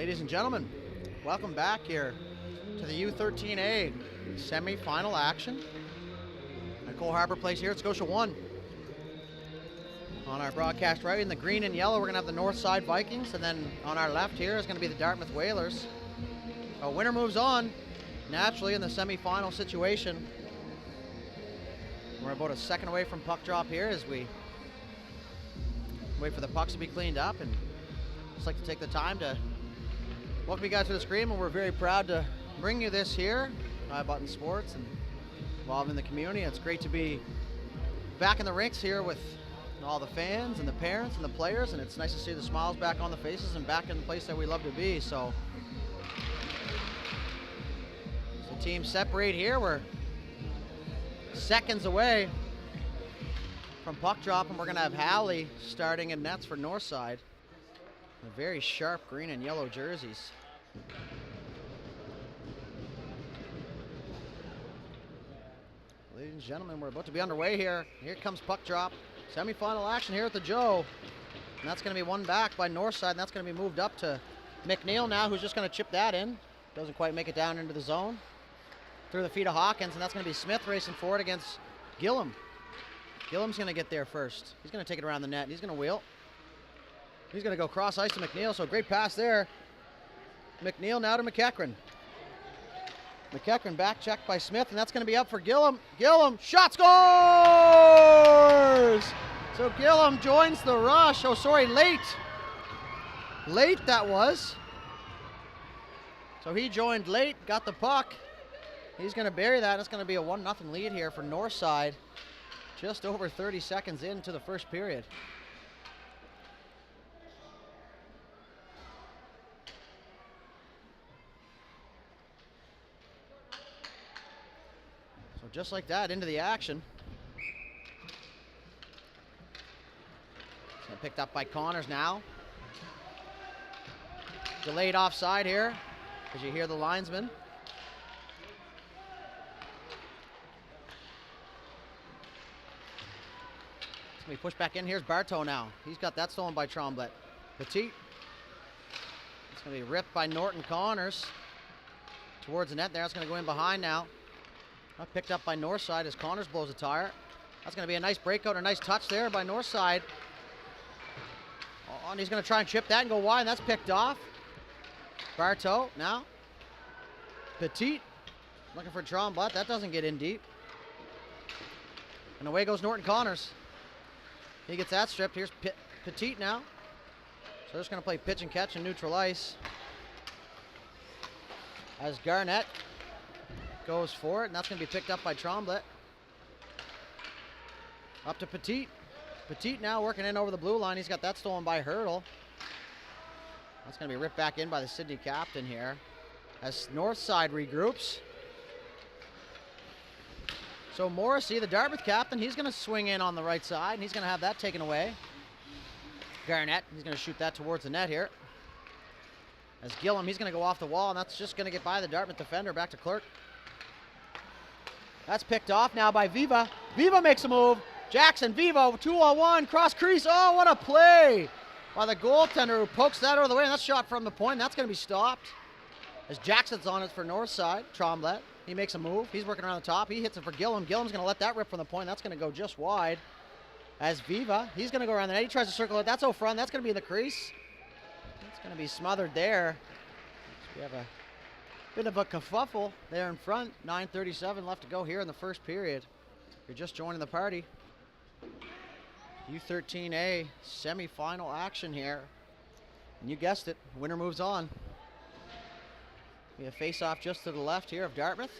Ladies and gentlemen, welcome back here to the U13A semi-final action at Cole Harbour Place here at Scotia 1. On our broadcast right in the green and yellow, we're going to have the Northside Vikings, and then on our left here is going to be the Dartmouth Whalers. A winner moves on, naturally, in the semi-final situation. We're about a second away from puck drop here as we wait for the pucks to be cleaned up, and just like to take the time to welcome you guys to the screen, and we're very proud to bring you this here, Button Sports, and involving the community. It's great to be back in the rinks here with all the fans and the parents and the players, and it's nice to see the smiles back on the faces and back in the place that we love to be. So the teams separate here. We're seconds away from puck drop, and we're going to have Hallie starting in nets for Northside. The very sharp green and yellow jerseys. Ladies and gentlemen, we're about to be underway here. Here comes puck drop. Semi-final action here at the Joe. And that's going to be won back by Northside, and that's going to be moved up to McNeil now, who's just going to chip that in. Doesn't quite make it down into the zone. Through the feet of Hawkins, and that's going to be Smith racing forward against Gillum. Gillum's going to get there first. He's going to take it around the net, and he's going to wheel. He's going to go cross ice to McNeil, so great pass there. McNeil now to McEachran. McEachran back checked by Smith, and that's going to be up for Gillum. Gillum, shot, scores! So Gillum joins the rush. Oh, sorry, late. Late that was. So he joined late, got the puck. He's going to bury that. It's going to be a 1-0 lead here for Northside. Just over 30 seconds into the first period. So just like that, into the action. It's picked up by Connors now. Delayed offside here, as you hear the linesman. It's going to be pushed back in. Here's Bartow now. He's got that stolen by Tremblay. Petit. It's going to be ripped by Norton Connors. Towards the net there. It's going to go in behind now. Picked up by Northside as Connors blows a tire. That's going to be a nice breakout, a nice touch there by Northside. Oh, and he's going to try and chip that and go wide, and that's picked off. Bartow now. Petit looking for Tremblay. That doesn't get in deep. And away goes Norton Connors. He gets that stripped. Here's Petit now. So they're just going to play pitch and catch in neutral ice. As Garnett goes for it, and that's going to be picked up by Tremblay. Up to Petit. Petit now working in over the blue line. He's got that stolen by Hurdle. That's going to be ripped back in by the Sydney captain here. As Northside regroups. So Morrissey, the Dartmouth captain, he's going to swing in on the right side, and he's going to have that taken away. Garnett, he's going to shoot that towards the net here. As Gillum, he's going to go off the wall, and that's just going to get by the Dartmouth defender. Back to Clerk. That's picked off now by Viva. Viva makes a move. Jackson, Viva, 2-on-1, cross crease. Oh, what a play by the goaltender who pokes that out of the way, and that's shot from the point, and that's going to be stopped. As Jackson's on it for Northside, Tremblay. He makes a move. He's working around the top. He hits it for Gillum. Gillum's going to let that rip from the point. That's going to go just wide. As Viva, he's going to go around the net. He tries to circle it. That's O'Front. That's going to be in the crease. It's going to be smothered there. So we have a bit of a kerfuffle there in front. 9:37 left to go here in the first period. You're just joining the party. U13A semi-final action here. And you guessed it, winner moves on. We have face-off just to the left here of Dartmouth.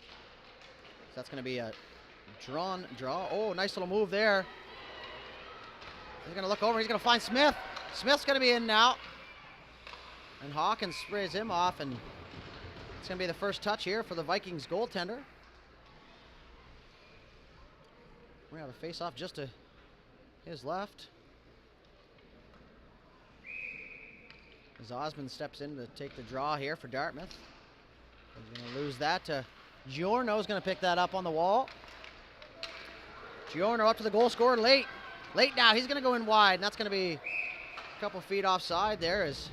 So that's going to be a draw. Oh, nice little move there. He's going to look over. He's going to find Smith. Smith's going to be in now. And Hawkins sprays him off, and it's going to be the first touch here for the Vikings goaltender. We have a face-off just to his left. As Osmond steps in to take the draw here for Dartmouth. He's going to lose that to Giorno's going to pick that up on the wall. Giorno up to the goal scorer late. Late now. He's going to go in wide, and that's going to be A couple feet offside there as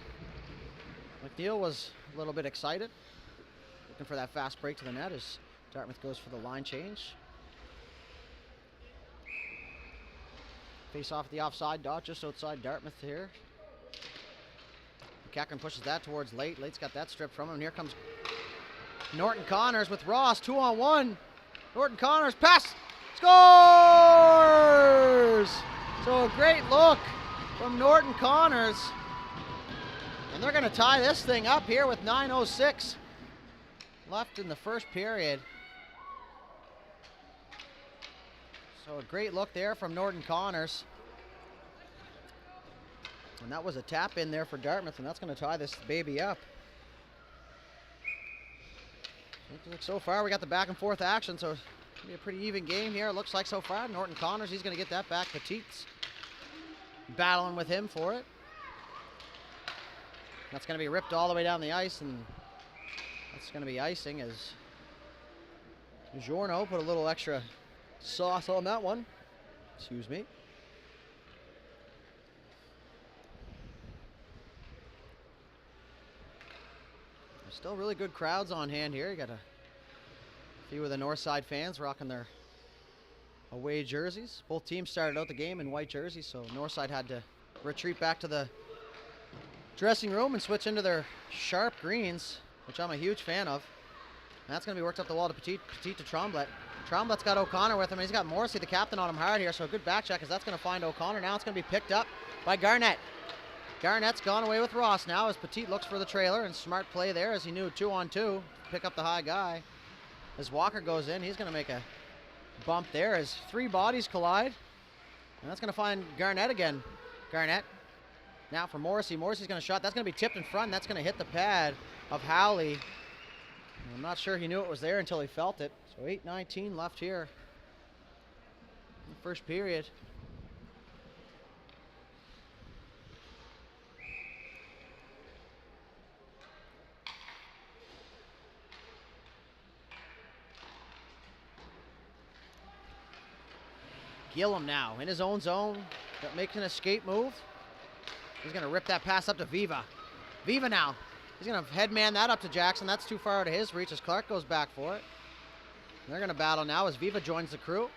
McNeil was a little bit excited. Looking for that fast break to the net as Dartmouth goes for the line change. Face off the offside dot just outside Dartmouth here. McEachran pushes that towards Late. Late's got that stripped from him. And here comes Norton Connors with Ross. 2-on-1. Norton Connors pass. Scores! So a great look from Norton Connors. And they're going to tie this thing up here with 9:06 left in the first period. So a great look there from Norton Connors. And that was a tap in there for Dartmouth, and that's going to tie this baby up. So far, we got the back and forth action, so it's going to be a pretty even game here. It looks like so far. Norton Connors, he's going to get that back. Petit's battling with him for it. That's going to be ripped all the way down the ice, and that's going to be icing as Giorno put a little extra sauce on that one. Excuse me. There's still really good crowds on hand here. You got a few of the Northside fans rocking their away jerseys. Both teams started out the game in white jerseys, so Northside had to retreat back to the dressing room and switch into their sharp greens, which I'm a huge fan of. And that's going to be worked up the wall to Petit to Tremblay. Tremblay's got O'Connor with him, and he's got Morrissey, the captain, on him hard here, so a good back check as that's going to find O'Connor. Now it's going to be picked up by Garnett. Garnett's gone away with Ross now as Petit looks for the trailer, and smart play there as he knew 2-on-2. Pick up the high guy. As Walker goes in, he's going to make a bump there as three bodies collide. And that's going to find Garnett again. Garnett now for Morrissey. Morrissey's going to shot. That's going to be tipped in front, and that's going to hit the pad of Howley. I'm not sure he knew it was there until he felt it. So 8:19 left here in the first period. Gillum now in his own zone, making an escape move. He's going to rip that pass up to Viva. Viva now. He's going to headman that up to Jackson. That's too far out of his reach as Clark goes back for it. And they're going to battle now as Viva joins the crew.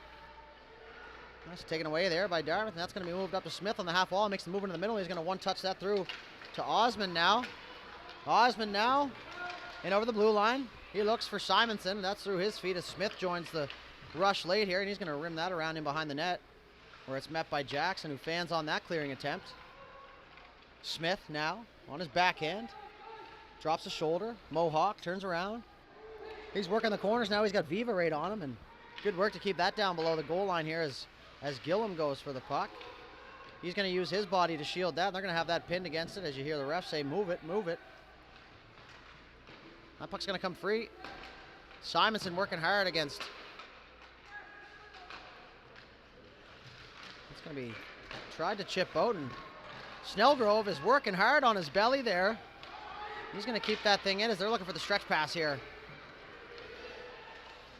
That's taken away there by Dartmouth, and that's going to be moved up to Smith on the half wall. Makes the move into the middle. He's going to one-touch that through to Osmond now. Osmond now in over the blue line. He looks for Simonson. That's through his feet as Smith joins the rush late here, and he's going to rim that around in behind the net where it's met by Jackson, who fans on that clearing attempt. Smith now on his backhand. Drops the shoulder. Mohawk turns around. He's working the corners now. He's got Viva right on him, and good work to keep that down below the goal line here as Gillum goes for the puck. He's going to use his body to shield that. They're going to have that pinned against it as you hear the ref say, move it, move it. That puck's going to come free. Simonson working hard against. It's going to be tried to chip out, and Snellgrove is working hard on his belly there. He's going to keep that thing in as they're looking for the stretch pass here.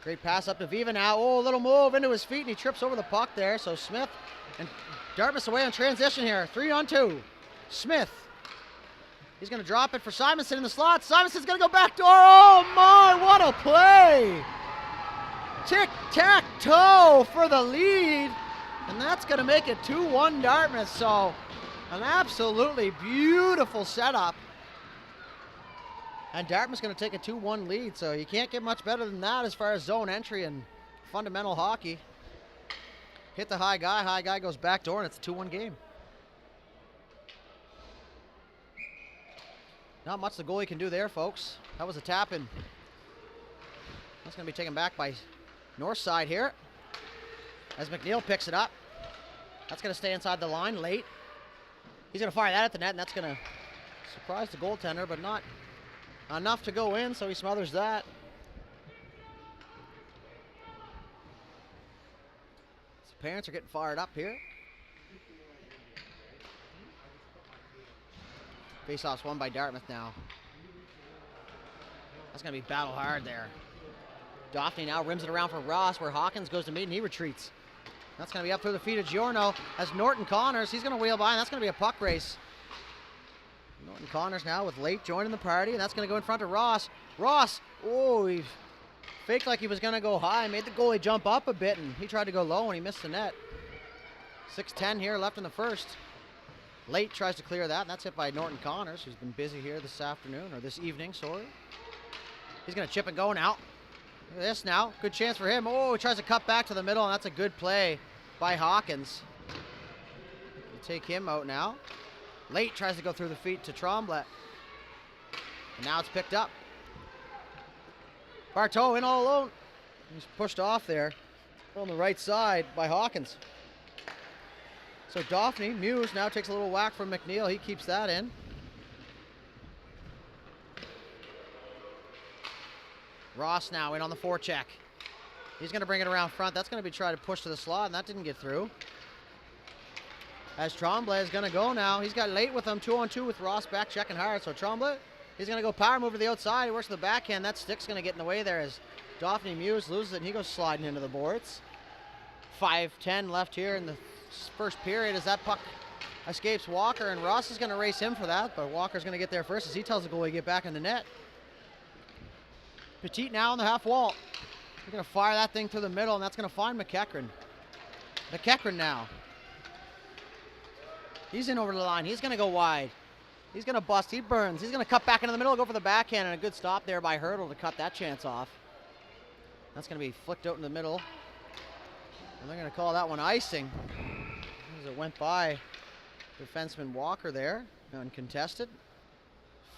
Great pass up to Viva now. Oh, a little move into his feet, and he trips over the puck there. So Smith and Dartmouth's away on transition here. 3-on-2. Smith. He's going to drop it for Simonson in the slot. Simonson's going to go back door. Oh, my, what a play. Tic-tac-toe for the lead. And that's going to make it 2-1 Dartmouth. So an absolutely beautiful setup. And Dartmouth's going to take a 2-1 lead, so you can't get much better than that as far as zone entry and fundamental hockey. Hit the high guy goes back door, and it's a 2-1 game. Not much the goalie can do there, folks. That was a tap-in. That's going to be taken back by Northside here as McNeil picks it up. That's going to stay inside the line late. He's going to fire that at the net, and that's going to surprise the goaltender, but not enough to go in, so he smothers that. So parents are getting fired up here. Face-off's won by Dartmouth now. That's going to be battle hard there. Daphne now rims it around for Ross, where Hawkins goes to meet, and he retreats. That's going to be up through the feet of Giorno as Norton Connors. He's going to wheel by, and that's going to be a puck race. Norton Connors now with Late joining the party, and that's going to go in front of Ross. Ross, oh, he faked like he was going to go high, made the goalie jump up a bit, and he tried to go low, and he missed the net. 6:10 here left in the first. Late tries to clear that, and that's hit by Norton Connors, who's been busy here this afternoon, or this evening, sorry. He's going to chip and go now. Look at this now. Good chance for him. Oh, he tries to cut back to the middle, and that's a good play by Hawkins. You take him out now. Late tries to go through the feet to Tremblay. And now it's picked up. Bartow in all alone. He's pushed off there on the right side by Hawkins. So Daphne, Muse now takes a little whack from McNeil. He keeps that in. Ross now in on the forecheck. He's going to bring it around front. That's going to be trying to push to the slot, and that didn't get through. As Tremblay is going to go now. He's got Late with him, 2-on-2 with Ross back checking hard. So Tremblay, he's going to go power move to the outside. He works the backhand. That stick's going to get in the way there as Daphne Muse loses it, and he goes sliding into the boards. 5:10 left here in the first period as that puck escapes Walker, and Ross is going to race him for that, but Walker's going to get there first as he tells the goalie to get back in the net. Petit now on the half wall. He's going to fire that thing through the middle, and that's going to find McEachran. McEachran now. He's in over the line. He's going to go wide. He's going to bust. He burns. He's going to cut back into the middle, go for the backhand, and a good stop there by Hurdle to cut that chance off. That's going to be flicked out in the middle. And they're going to call that one icing as it went by defenseman Walker there, uncontested.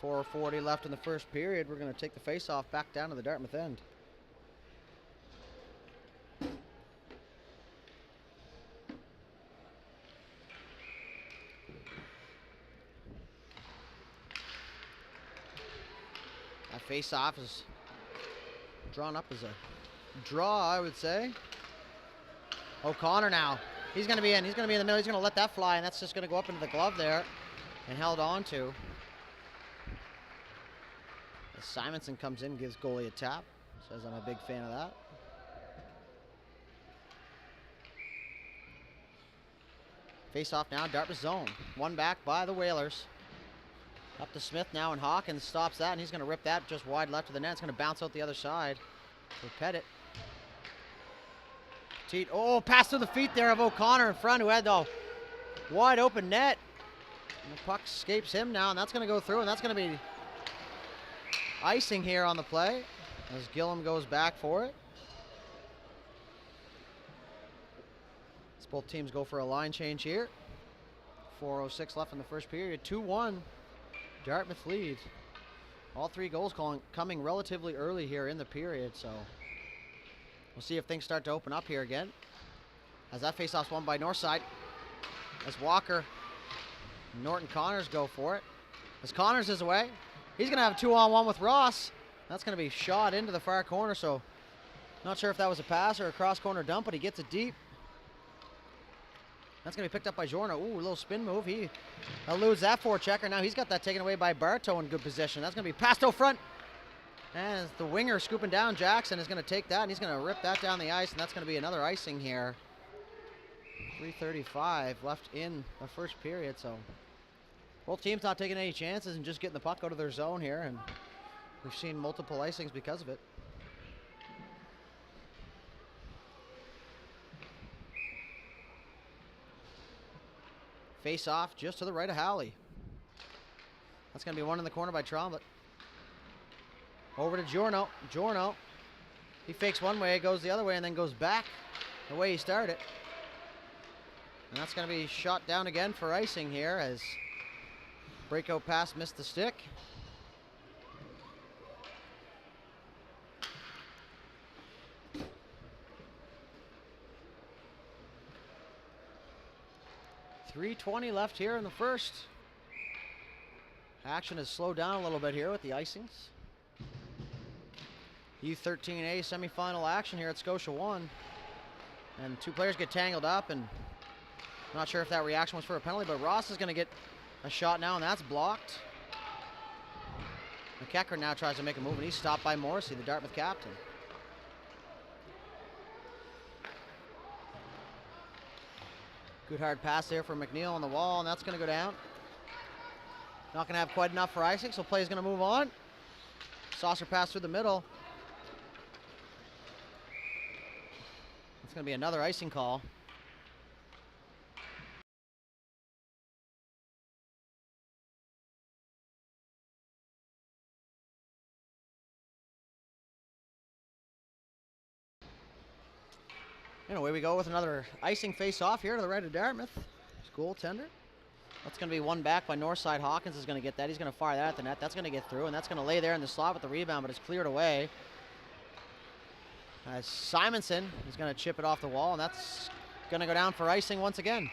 4:40 left in the first period. We're going to take the face-off back down to the Dartmouth end. That face-off is drawn up as a draw, I would say. O'Connor now. He's going to be in. He's going to be in the middle. He's going to let that fly, and that's just going to go up into the glove there and held on to. As Simonson comes in, gives goalie a tap. Says I'm a big fan of that. Face off now, Dartmouth zone. One back by the Whalers. Up to Smith now, and Hawkins stops that, and he's going to rip that just wide left of the net. It's going to bounce out the other side for Pettit. Oh, pass to the feet there of O'Connor in front, who had the wide open net. And the puck escapes him now, and that's going to go through, and that's going to be icing here on the play as Gillum goes back for it. As both teams go for a line change here. 4:06 left in the first period. 2-1. Dartmouth lead. All three goals coming relatively early here in the period, so we'll see if things start to open up here again. As that faceoff's won by Northside. As Walker, Norton Connors go for it. As Connors is away. He's going to have a 2-on-1 with Ross. That's going to be shot into the far corner, so not sure if that was a pass or a cross-corner dump, but he gets it deep. That's going to be picked up by Jorno. Ooh, a little spin move. He eludes that forechecker. Now he's got that taken away by Bartow in good position. That's going to be passed out front. And the winger scooping down, Jackson is going to take that, and he's going to rip that down the ice, and that's going to be another icing here. 3:35 left in the first period, so both teams not taking any chances and just getting the puck out of their zone here, and we've seen multiple icings because of it. Face off just to the right of Howley. That's going to be one in the corner by Tromblett. Over to Jorno. Jorno. He fakes one way, goes the other way, and then goes back the way he started. And that's going to be shot down again for icing here as breakout pass missed the stick. .320 left here in the first. Action has slowed down a little bit here with the icings. U13A semifinal action here at Scotia 1. And two players get tangled up, and I'm not sure if that reaction was for a penalty, but Ross is going to get a shot now, and that's blocked. McEachran now tries to make a move, and he's stopped by Morrissey, the Dartmouth captain. Good hard pass there for McNeil on the wall, and that's going to go down. Not going to have quite enough for icing, so play is going to move on. Saucer pass through the middle. It's going to be another icing call. And away we go with another icing face-off here to the right of Dartmouth. Goaltender. That's going to be one back by Northside. Hawkins is going to get that. He's going to fire that at the net. That's going to get through, and that's going to lay there in the slot with the rebound, but it's cleared away. As Simonson is going to chip it off the wall, and that's going to go down for icing once again.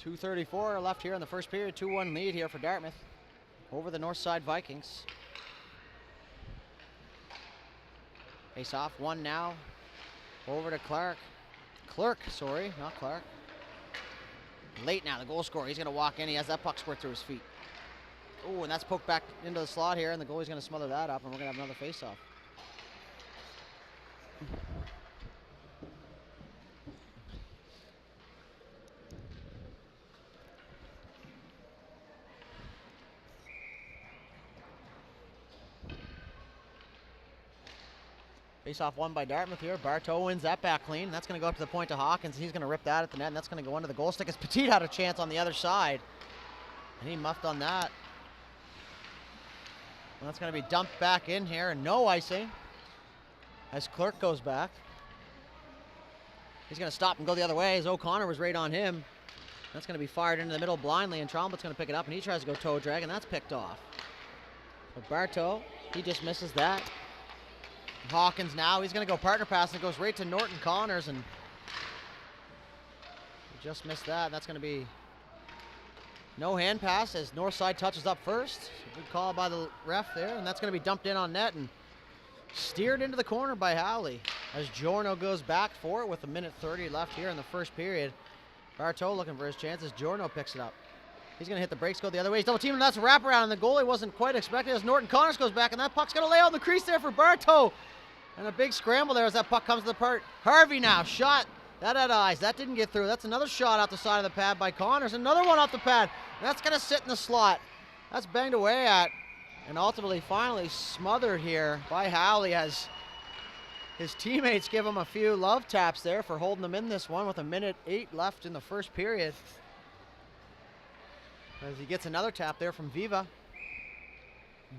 .234 left here in the first period. 2-1 lead here for Dartmouth over the Northside Vikings. Face off one now. Over to Clerk, sorry, not Clark. Late now, the goal scorer. He's going to walk in. He has that puck squirt through his feet. Oh, and that's poked back into the slot here, and the goalie's going to smother that up, and we're going to have another face-off. Face-off won by Dartmouth here. Bartow wins that back clean. That's going to go up to the point to Hawkins. He's going to rip that at the net, and that's going to go under the goal stick as Petit had a chance on the other side. And he muffed on that. And that's going to be dumped back in here, and no icing as Clerk goes back. He's going to stop and go the other way as O'Connor was right on him. That's going to be fired into the middle blindly, and Trombley's going to pick it up, and he tries to go toe drag, and that's picked off. But Bartow, he just misses that. Hawkins now, he's going to go partner pass, and it goes right to Norton Connors, and he just missed that. That's going to be no hand pass as Northside touches up first. Good call by the ref there, and that's going to be dumped in on net and steered into the corner by Howley as Giorno goes back for it with 1:30 left here in the first period. Bartow looking for his chances. Giorno picks it up. He's going to hit the brakes, go the other way. He's double teaming, and that's a wraparound, and the goalie wasn't quite expecting as Norton Connors goes back, and that puck's going to lay on the crease there for Bartow. And a big scramble there as that puck comes to the part. Harvey now, shot. That had eyes. That didn't get through. That's another shot out the side of the pad by Connors. Another one off the pad. That's going to sit in the slot. That's banged away at. And ultimately, finally smothered here by Howley as his teammates give him a few love taps there for holding them in this one with 1:08 left in the first period. As he gets another tap there from Viva.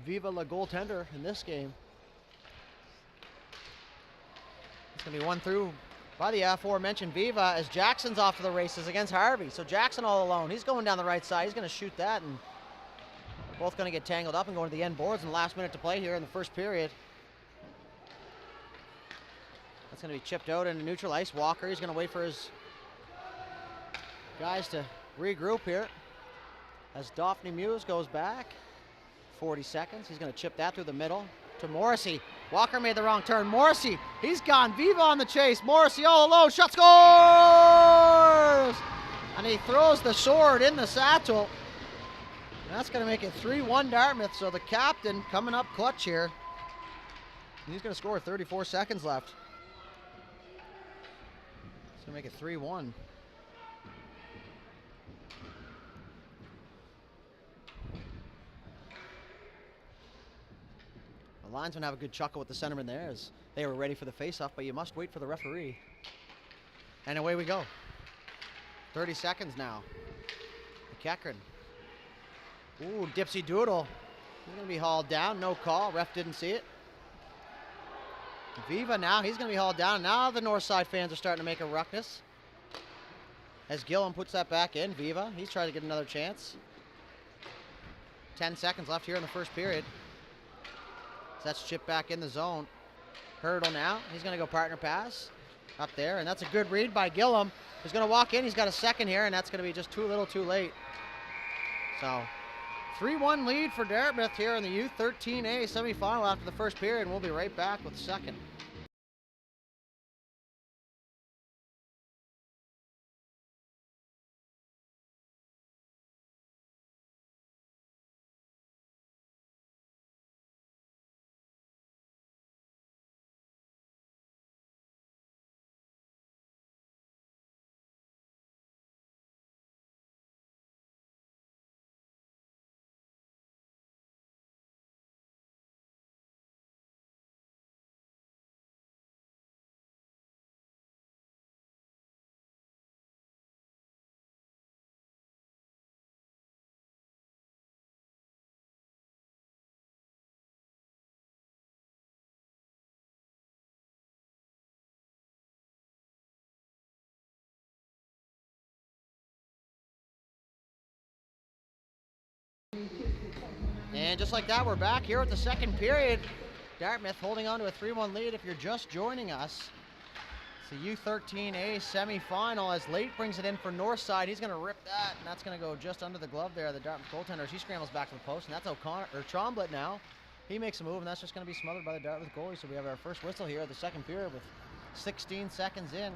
Viva, the goaltender in this game. It's going to be one through by the aforementioned Viva as Jackson's off to the races against Harvey. So Jackson all alone. He's going down the right side. He's going to shoot that, and both going to get tangled up and go to the end boards in the last minute to play here in the first period. That's going to be chipped out into neutral ice. Walker, he's going to wait for his guys to regroup here as Daphne Muse goes back. 40 seconds. He's going to chip that through the middle to Morrissey. Walker made the wrong turn. Morrissey, he's gone. Viva on the chase. Morrissey all alone. Shot scores! And he throws the sword in the satchel. And that's going to make it 3-1 Dartmouth. So the captain coming up clutch here. He's going to score with 34 seconds left. It's going to make it 3-1. The linesmen have a good chuckle with the centerman there as they were ready for the face-off, but you must wait for the referee. And away we go. 30 seconds now. McEachran. Ooh, Dipsy Doodle. He's going to be hauled down. No call. Ref didn't see it. Viva now. He's going to be hauled down. Now the Northside fans are starting to make a ruckus. As Gillum puts that back in. Viva. He's trying to get another chance. 10 seconds left here in the first period. So that's chipped back in the zone. Hurdle now. He's going to go partner pass up there, and that's a good read by Gillum. He's going to walk in. He's got a second here, and that's going to be just too little too late. So 3-1 lead for Dartmouth here in the U13A semifinal after the first period, and we'll be right back with the second. And just like that, we're back here with the second period. Dartmouth holding on to a 3-1 lead if you're just joining us. It's the U13A semifinal as Late brings it in for Northside. He's going to rip that, and that's going to go just under the glove there, the Dartmouth goaltender. He scrambles back to the post, and that's Tromblett now. He makes a move, and that's just going to be smothered by the Dartmouth goalie. So we have our first whistle here of the second period with 16 seconds in.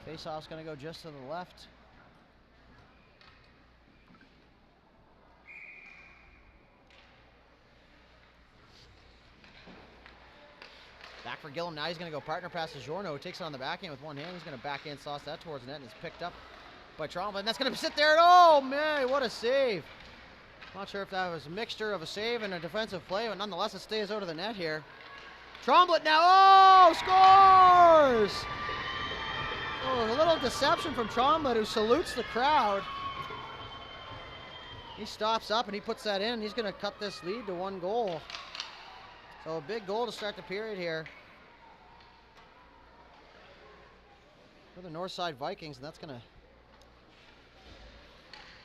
Face-off's going to go just to the left. Back for Gillum now. He's going to go partner pass to Giorno, who takes it on the backhand with one hand. He's going to backhand sauce that towards the net, and it's picked up by Tromblett. And that's going to sit there. Oh, man, what a save. Not sure if that was a mixture of a save and a defensive play, but nonetheless, it stays out of the net here. Tromblett now. Oh, scores! Oh, a little deception from Tromblett, who salutes the crowd. He stops up and he puts that in. He's going to cut this lead to 1 goal. So a big goal to start the period here for the Northside Vikings, and that's going to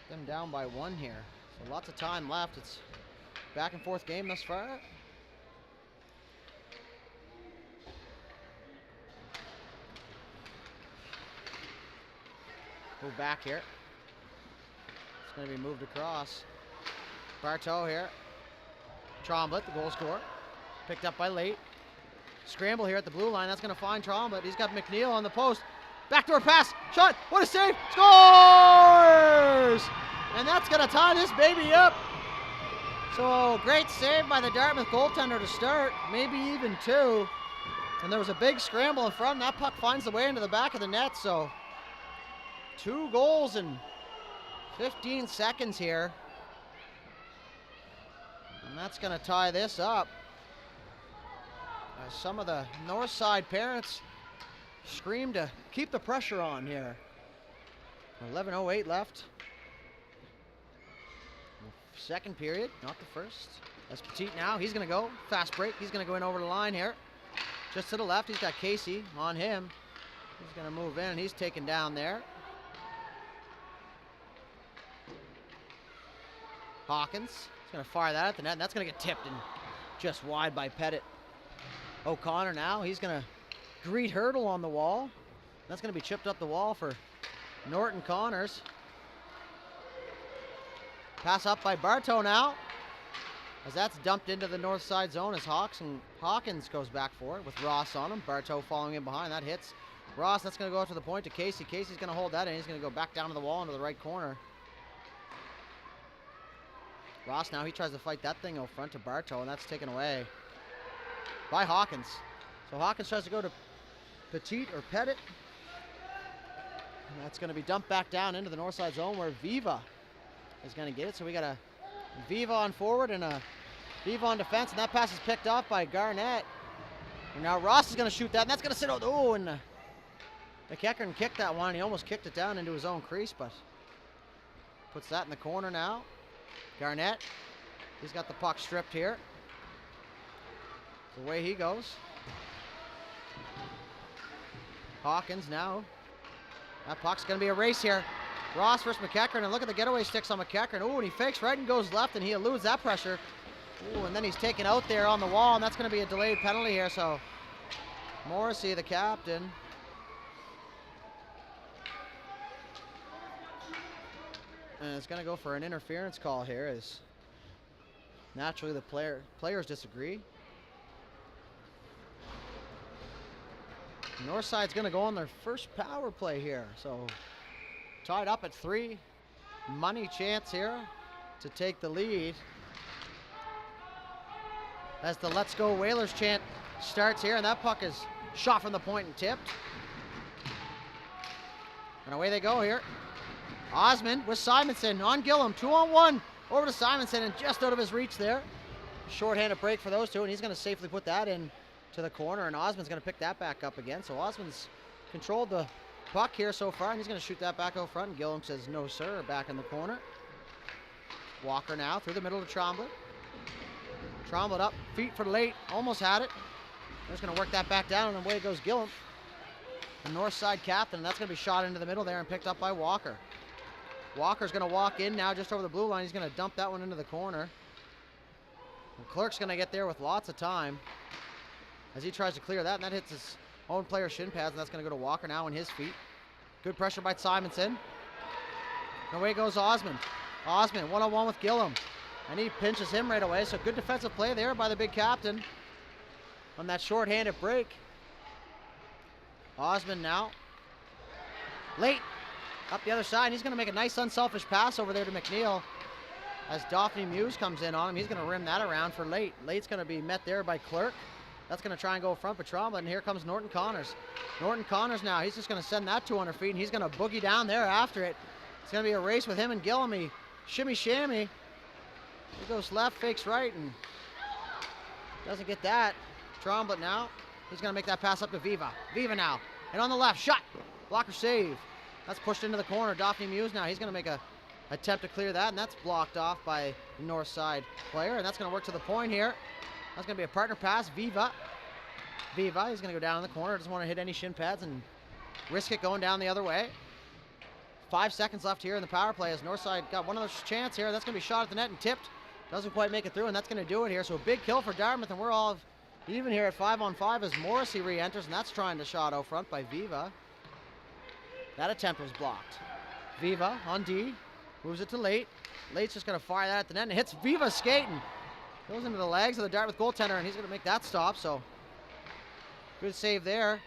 get them down by 1 here. So lots of time left. It's back and forth game thus far. Move back here. It's going to be moved across. Bartow here. Tromblett, the goal scorer. Picked up by Late. Scramble here at the blue line. That's going to find Tromblett. He's got McNeil on the post. Backdoor pass. Shot. What a save. Scores! And that's going to tie this baby up. So great save by the Dartmouth goaltender to start. Maybe even 2. And there was a big scramble in front. And that puck finds the way into the back of the net. So 2 goals in 15 seconds here. And that's going to tie this up. As some of the Northside parents scream to keep the pressure on here. 11:08 left. Second period, not the first. That's Petit now. He's going to go. Fast break. He's going to go in over the line here. Just to the left, he's got Casey on him. He's going to move in, and he's taken down there. Hawkins. He's going to fire that at the net, and that's going to get tipped and just wide by Pettit. O'Connor now. He's going to greet Hurdle on the wall. That's going to be chipped up the wall for Norton Connors. Pass up by Bartow now, as that's dumped into the north side zone as Hawkins goes back for it with Ross on him. Bartow following in behind. That hits Ross. That's going to go up to the point to Casey. Casey's going to hold that, and he's going to go back down to the wall into the right corner. Ross now, he tries to fight that thing out front to Bartow, and that's taken away by Hawkins. So Hawkins tries to go to Petit or Pettit. And that's going to be dumped back down into the north side zone where Viva is going to get it. So we got a Viva on forward and a Viva on defense, and that pass is picked off by Garnett. And now Ross is going to shoot that, and that's going to sit out. Oh, and McEachern kicked that one. He almost kicked it down into his own crease, but puts that in the corner now. Garnett, he's got the puck stripped here. Away he goes. Hawkins now. That puck's going to be a race here. Ross versus McEachern, and look at the getaway sticks on McEachern. Oh, and he fakes right and goes left, and he eludes that pressure. Oh, and then he's taken out there on the wall, and that's going to be a delayed penalty here. So Morrissey, the captain. And it's going to go for an interference call here, as naturally the players disagree. Northside's going to go on their first power play here. So tied up at 3. Money chance here to take the lead. As the Let's Go Whalers chant starts here, and that puck is shot from the point and tipped. And away they go here. Osmond with Simonson on Gillum, 2-on-1 over to Simonson, and just out of his reach there. Short-handed break for those two, and he's going to safely put that in to the corner, and Osmond's going to pick that back up again. So Osmond's controlled the puck here so far, and he's going to shoot that back out front, and Gillum says no sir, back in the corner. Walker now through the middle to Tromblett. Tromblett up, feet for Late, almost had it. Just going to work that back down, and away goes Gillum, the north side captain, and that's going to be shot into the middle there and picked up by Walker. Walker's going to walk in now just over the blue line. He's going to dump that one into the corner. And Clerk's going to get there with lots of time as he tries to clear that, and that hits his own player's shin pads, and that's going to go to Walker now on his feet. Good pressure by Simonson. And away goes Osmond. Osmond one-on-one with Gillum, and he pinches him right away, so good defensive play there by the big captain on that short-handed break. Osmond now. Late up the other side, and he's going to make a nice unselfish pass over there to McNeil. As Daphne Muse comes in on him, he's going to rim that around for Late. Late's going to be met there by Clerk. That's going to try and go front for Tromblett, and here comes Norton Connors. Norton Connors now, he's just going to send that 200 feet, and he's going to boogie down there after it. It's going to be a race with him and Gillum. He shimmy shammy. He goes left, fakes right, and doesn't get that. Tromblett now, he's going to make that pass up to Viva. Viva now, and on the left, shot. Blocker save. That's pushed into the corner. Daphne Muse now, he's going to make a attempt to clear that, and that's blocked off by the Northside player, and that's going to work to the point here. That's going to be a partner pass. Viva, he's going to go down in the corner. Doesn't want to hit any shin pads and risk it going down the other way. 5 seconds left here in the power play as Northside got one other chance here. That's going to be shot at the net and tipped. Doesn't quite make it through, and that's going to do it here. So a big kill for Dartmouth, and we're all even here at 5-on-5 as Morrissey re-enters, and that's trying to shot out front by Viva. That attempt was blocked. Viva on D. Moves it to Late. Late's just going to fire that at the net, and it hits Viva's skating. Goes into the legs of the Dartmouth goaltender, and he's going to make that stop, so good save there.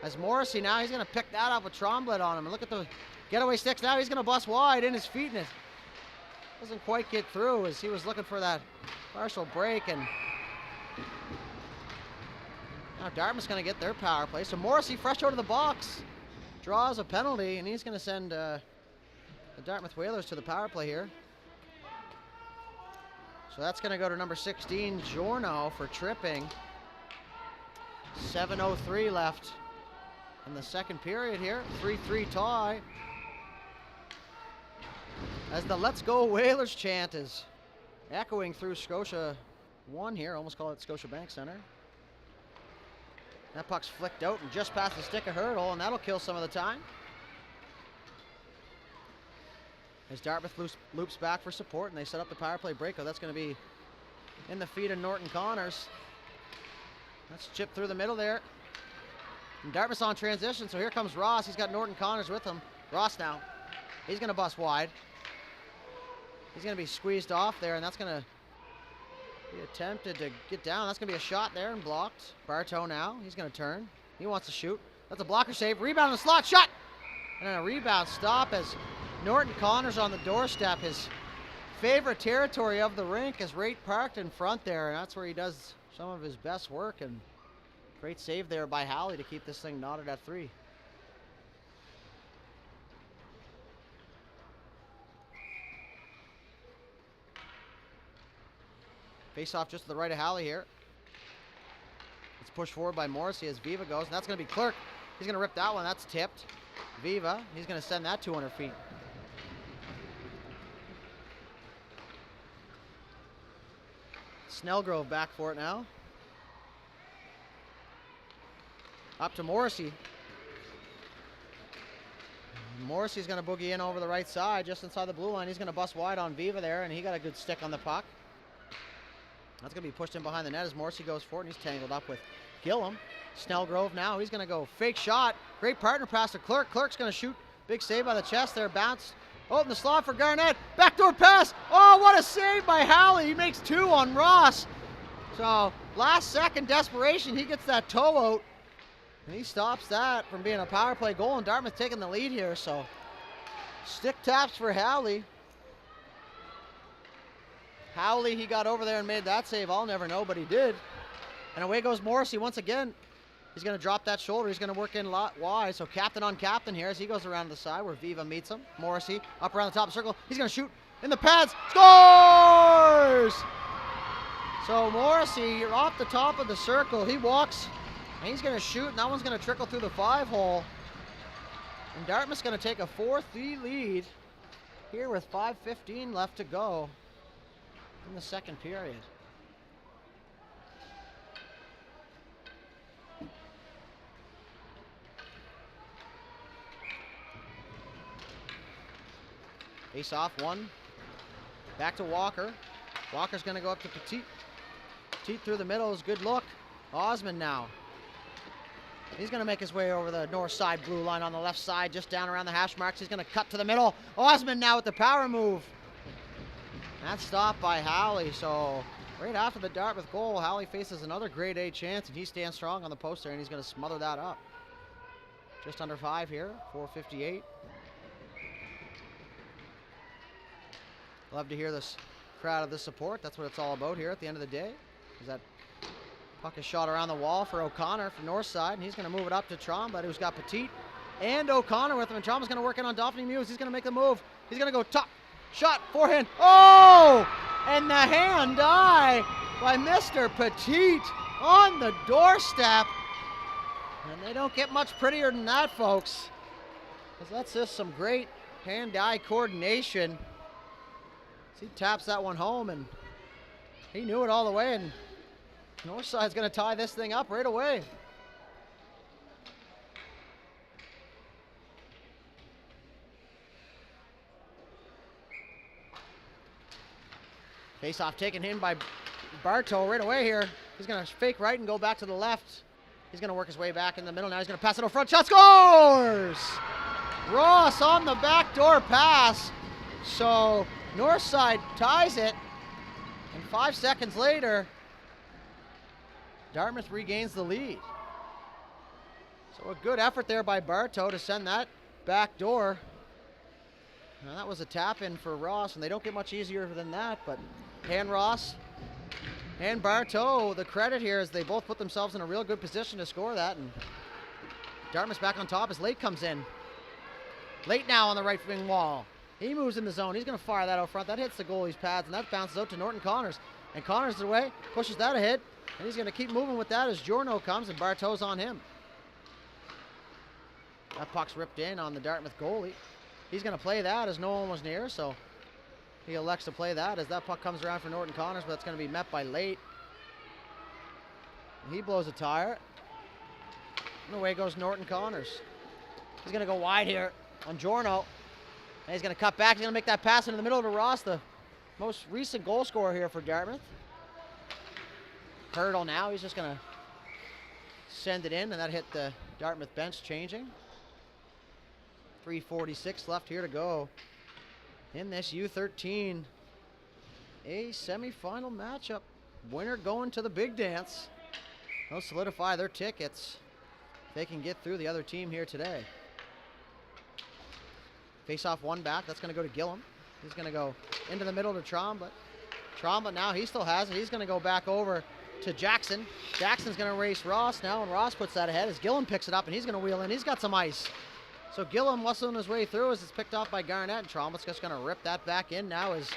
As Morrissey now, he's going to pick that up with Tromblett on him. And look at the getaway sticks now. He's going to bust wide in his feet, and it doesn't quite get through as he was looking for that partial break. And now Dartmouth's going to get their power play. So Morrissey fresh out of the box draws a penalty, and he's going to send the Dartmouth Whalers to the power play here. So that's going to go to number 16, Giorno, for tripping. 7:03 left in the second period here. 3-3 tie. As the Let's Go Whalers chant is echoing through Scotia 1 here. Almost call it Scotiabank Center. That puck's flicked out and just past the stick of Hurdle, and that'll kill some of the time. As Dartmouth loops back for support, and they set up the power play breakout. That's going to be in the feet of Norton Connors. That's chipped through the middle there. And Dartmouth's on transition, so here comes Ross. He's got Norton Connors with him. Ross now. He's going to bust wide. He's going to be squeezed off there, and that's going to be attempted to get down. That's going to be a shot there and blocked. Bartow now. He's going to turn. He wants to shoot. That's a blocker save. Rebound in the slot. Shot! And then a rebound stop as Norton Connors on the doorstep. His favorite territory of the rink is right parked in front there, and that's where he does some of his best work. And great save there by Halley to keep this thing knotted at 3. Face off just to the right of Halley here. It's pushed forward by Morrissey as Viva goes, and that's going to be Clerk. He's going to rip that one. That's tipped. Viva, he's going to send that 200 feet. Snellgrove back for it now. Up to Morrissey. Morrissey's going to boogie in over the right side, just inside the blue line. He's going to bust wide on Viva there, and he got a good stick on the puck. That's going to be pushed in behind the net as Morrissey goes forward, and he's tangled up with Gillum. Snellgrove now, he's going to go fake shot. Great partner pass to Clerk. Clerk's going to shoot. Big save by the chest there. Bounce. Open the slot for Garnett. Backdoor pass. Oh, what a save by Halley. He makes 2 on Ross. So, last second desperation, he gets that toe out. And he stops that from being a power play goal, and Dartmouth taking the lead here. So, stick taps for Halley. Howley, he got over there and made that save. I'll never know, but he did. And away goes Morrissey once again. He's going to drop that shoulder. He's going to work in wide. So captain on captain here as he goes around to the side where Viva meets him. Morrissey up around the top of the circle. He's going to shoot in the pads. Scores! So Morrissey, you're off the top of the circle. He walks and he's going to shoot, and that one's going to trickle through the 5-hole. And Dartmouth's going to take a 4-3 lead here with 5:15 left to go in the second period. Face off one. Back to Walker. Walker's going to go up to Petit. Petit through the middle is good look. Osmond now. He's going to make his way over the north side blue line on the left side, just down around the hash marks. He's going to cut to the middle. Osmond now with the power move. That's stopped by Halley. So right after the Dartmouth goal, Halley faces another grade A chance, and he stands strong on the post there, and he's going to smother that up. Just under 5 here, 4:58. Love to hear this crowd of the support. That's what it's all about here at the end of the day. Is that puck is shot around the wall for O'Connor from Northside, and he's going to move it up to Tromblett, who's got Petit and O'Connor with him, and Tromblett's going to work in on Dauphin Muse. He's going to make the move. He's going to go top, shot, forehand. Oh! And the hand eye by Mr. Petit on the doorstep. And they don't get much prettier than that, folks. Because that's just some great hand-eye coordination. He taps that one home, and he knew it all the way, and Northside's going to tie this thing up right away. Face-off taken in by Bartow right away here. He's going to fake right and go back to the left. He's going to work his way back in the middle. Now he's going to pass it over front. Shot, scores! Ross on the backdoor pass. So Northside ties it. And 5 seconds later, Dartmouth regains the lead. So a good effort there by Bartow to send that back door. Now that was a tap in for Ross, and they don't get much easier than that, but hand Ross and Bartow, the credit here is they both put themselves in a real good position to score that, and Dartmouth's back on top as Late comes in. Late now on the right wing wall. He moves in the zone. He's going to fire that out front. That hits the goalie's pads, and that bounces out to Norton Connors. And Connors is away, pushes that ahead, and he's going to keep moving with that as Giorno comes, and Bartow's on him. That puck's ripped in on the Dartmouth goalie. He's going to play that as no one was near, so he elects to play that as that puck comes around for Norton Connors, but it's going to be met by Late. He blows a tire. And away goes Norton Connors. He's going to go wide here on Giorno. And he's going to cut back. He's going to make that pass into the middle to Ross, the most recent goal scorer here for Dartmouth. Hurdle now. He's just going to send it in, and that hit the Dartmouth bench changing. 3:46 left here to go in this U13 a semifinal matchup. Winner going to the big dance. They'll solidify their tickets if they can get through the other team here today. Face off one back. That's going to go to Gillum. He's going to go into the middle to Tromblett. Tromblett now, he still has it. He's going to go back over to Jackson. Jackson's going to race Ross now, and Ross puts that ahead as Gillum picks it up, and he's going to wheel in. He's got some ice. So Gillum muscling his way through as it's picked off by Garnett, and Tromblett's just going to rip that back in now as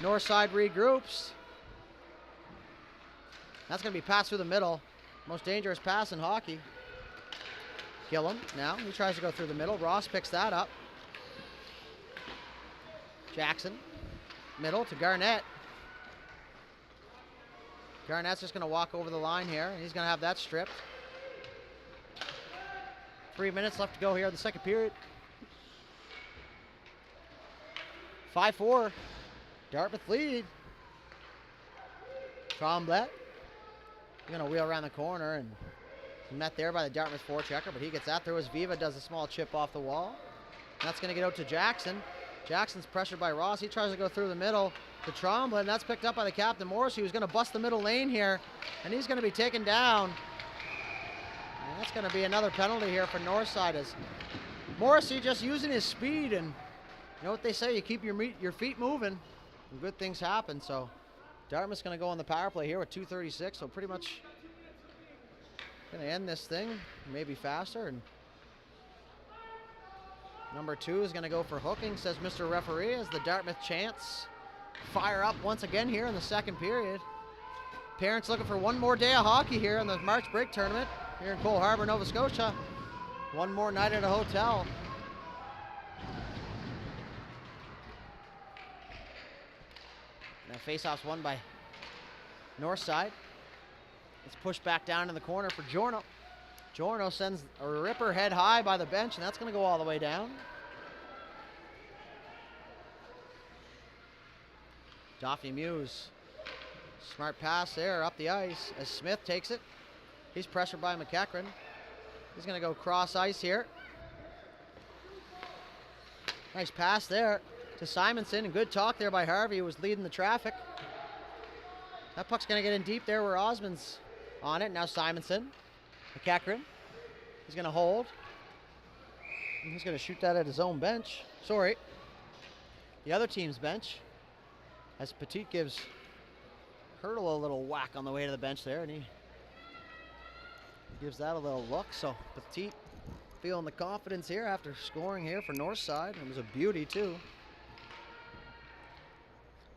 Northside regroups. That's going to be passed through the middle. Most dangerous pass in hockey. Gillum now, he tries to go through the middle. Ross picks that up. Jackson, middle to Garnett. Garnett's just going to walk over the line here, and he's going to have that stripped. 3 minutes left to go here in the second period. 5-4, Dartmouth lead. Tromblett, going to wheel around the corner, and met there by the Dartmouth forechecker, but he gets that through as Viva does a small chip off the wall. And that's going to get out to Jackson. Jackson's pressured by Ross. He tries to go through the middle to Tromblett, and that's picked up by the captain, Morrissey, who's going to bust the middle lane here, and he's going to be taken down. And that's going to be another penalty here for Northside as Morrissey just using his speed, and you know what they say, you keep your feet moving and good things happen. So Dartmouth's going to go on the power play here with 2:36, so pretty much going to end this thing, maybe faster. And number 2 is going to go for hooking, says Mr. Referee, as the Dartmouth chants fire up once again here in the second period. Parents looking for one more day of hockey here in the March break tournament here in Cole Harbour, Nova Scotia. One more night at a hotel. Now face-off's won by Northside. It's pushed back down in the corner for Giorno. Giorno sends a ripper head high by the bench, and that's going to go all the way down. Dauphin Muse Smart pass there up the ice as Smith takes it. He's pressured by McEachran. He's going to go cross ice here. Nice pass there to Simonson, and good talk there by Harvey, who was leading the traffic. That puck's going to get in deep there where Osmond's on it. Now Simonson. McEachran. He's going to hold. And he's going to shoot that at his own bench. Sorry. The other team's bench. As Petit gives Hurdle a little whack on the way to the bench there, and he gives that a little look. So Petit feeling the confidence here after scoring here for Northside. It was a beauty too.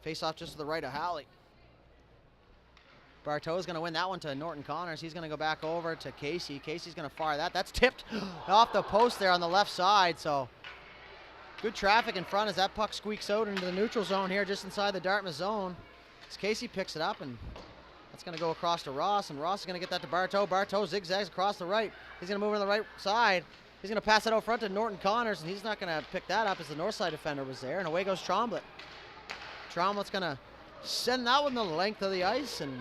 Face off just to the right of Halley. Bartow's going to win that one to Norton Connors. He's going to go back over to Casey. Casey's going to fire that. That's tipped off the post there on the left side. So good traffic in front as that puck squeaks out into the neutral zone here just inside the Dartmouth zone. As Casey picks it up, and that's going to go across to Ross, and Ross is going to get that to Bartow. Bartow zigzags across the right. He's going to move on the right side. He's going to pass it out front to Norton Connors, and he's not going to pick that up as the Northside defender was there, and away goes Tromblett. Tromblett's going to send that one the length of the ice, and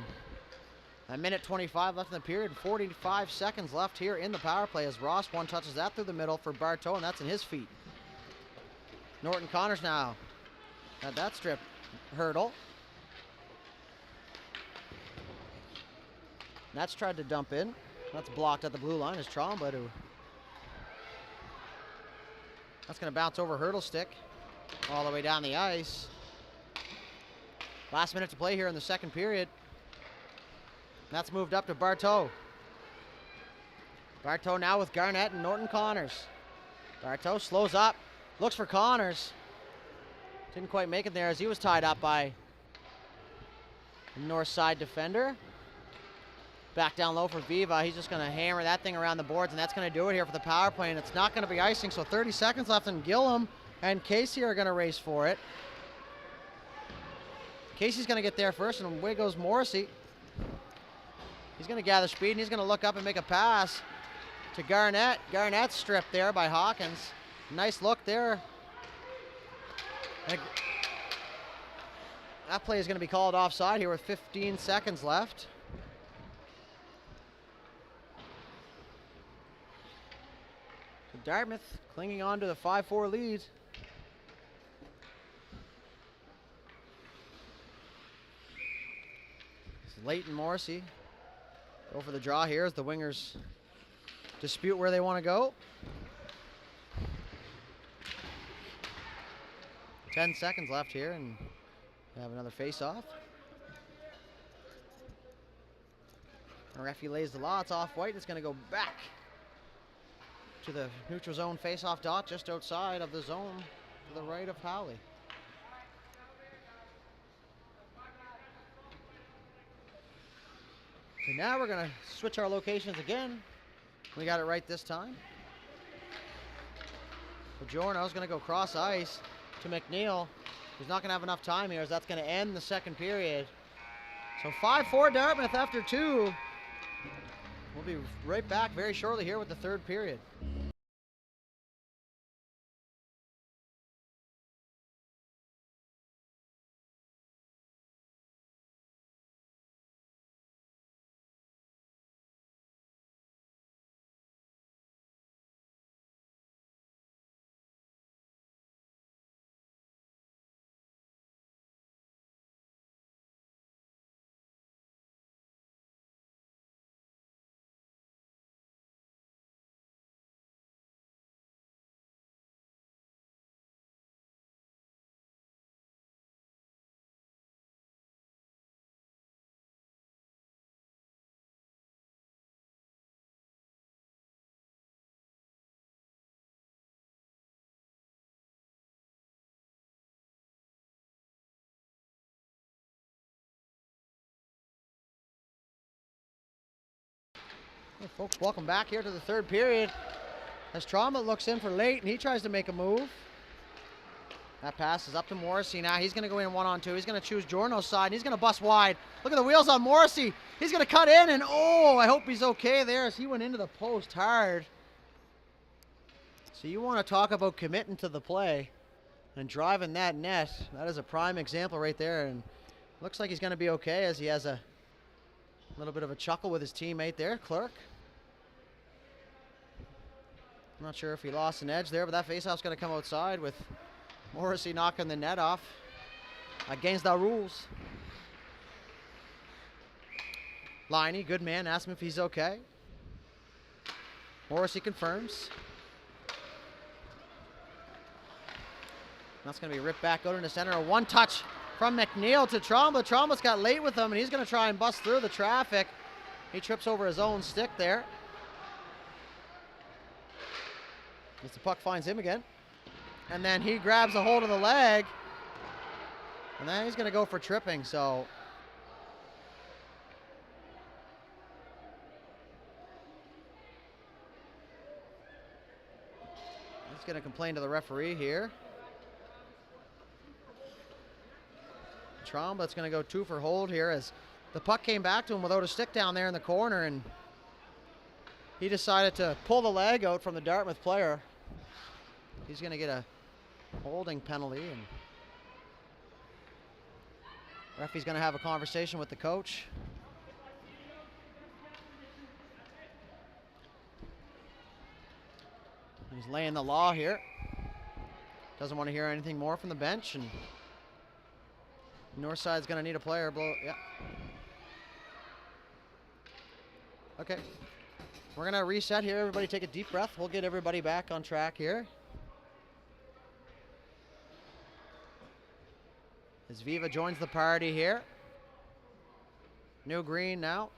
a minute 25 left in the period, 45 seconds left here in the power play as Ross one touches that through the middle for Bartow, and that's in his feet. Norton Connors now at that strip. Hurdle. That's tried to dump in. That's blocked at the blue line as Tromblett, who that's going to bounce over Hurdle's stick all the way down the ice. Last minute to play here in the second period. That's moved up to Bartow. Bartow now with Garnett and Norton Connors. Bartow slows up, looks for Connors. Didn't quite make it there as he was tied up by the north side defender. Back down low for Viva. He's just going to hammer that thing around the boards, and that's going to do it here for the power play, and it's not going to be icing, so 30 seconds left, and Gillum and Casey are going to race for it. Casey's going to get there first, and away goes Morrissey. He's going to gather speed, and he's going to look up and make a pass to Garnett. Garnett's stripped there by Hawkins. Nice look there. And that play is going to be called offside here with 15 seconds left. So Dartmouth clinging on to the 5-4 lead. Leighton Morrissey go for the draw here as the wingers dispute where they want to go. 10 seconds left here, and we have another face-off. Referee lays the law. It's off-white. It's going to go back to the neutral zone face-off dot just outside of the zone to the right of Howley. So now we're going to switch our locations again. We got it right this time. Bajorno's going to go cross ice to McNeil. He's not going to have enough time here as that's going to end the second period. So 5-4 Dartmouth after 2. We'll be right back very shortly here with the third period. Hey folks, welcome back here to the third period. As Tromblett looks in for late, and he tries to make a move. That pass is up to Morrissey now. He's going to go in 1-on-2. He's going to choose Jorno's side, and he's going to bust wide. Look at the wheels on Morrissey. He's going to cut in, and oh, I hope he's okay there as he went into the post hard. So you want to talk about committing to the play and driving that net. That is a prime example right there, and Looks like he's going to be okay as he has a little bit of a chuckle with his teammate there, Clerk. I'm not sure if he lost an edge there, but that faceoff's going to come outside with Morrissey knocking the net off against the rules. Liney, good man, asked him if he's okay. Morrissey confirms. That's going to be ripped back out into center. A one touch from McNeil to Trombley. Trombley's got late with him, and he's going to try and bust through the traffic. He trips over his own stick there. As the puck finds him again. And then he grabs a hold of the leg. And then he's going to go for tripping, so... he's going to complain to the referee here. Trombley's going to go 2 for hold here as the puck came back to him without a stick down there in the corner, and he decided to pull the leg out from the Dartmouth player. He's going to get a holding penalty, and referee's going to have a conversation with the coach. He's laying the law here. Doesn't want to hear anything more from the bench, and Northside's going to need a player blow. Yeah. Okay. We're going to reset here. Everybody take a deep breath. We'll get everybody back on track here. As Viva joins the party here. New green now.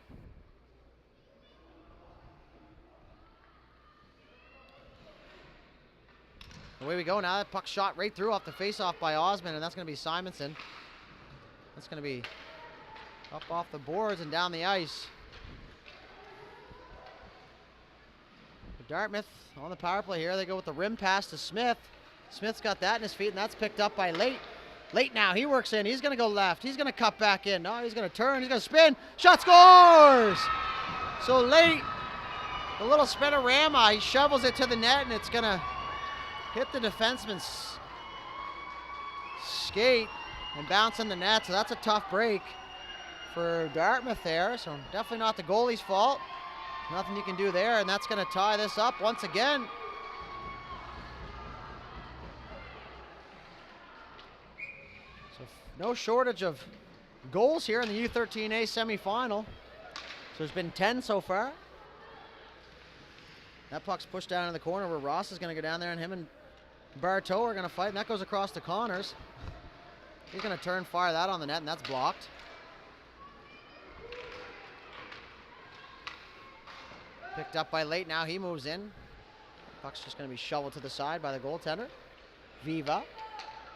Away we go now. That puck shot right through off the face-off by Osmond, and that's going to be Simonson. That's going to be up off the boards and down the ice. Dartmouth on the power play here. They go with the rim pass to Smith. Smith's got that in his feet, and that's picked up by Late. Late now, he works in. He's going to go left. He's going to cut back in. No, he's going to turn. He's going to spin. Shot scores! So Late, the little spinorama, he shovels it to the net, and it's going to hit the defenseman's skate and bounce in the net. So that's a tough break for Dartmouth there. So definitely not the goalie's fault. Nothing you can do there, and that's going to tie this up once again. So no shortage of goals here in the U13A semifinal. So there's been 10 so far. That puck's pushed down in the corner where Ross is going to go down there, and him and Bartow are going to fight, and that goes across to Connors. He's going to turn, fire that on the net, and that's blocked. Picked up by Late now, he moves in. Puck's just going to be shoveled to the side by the goaltender. Viva.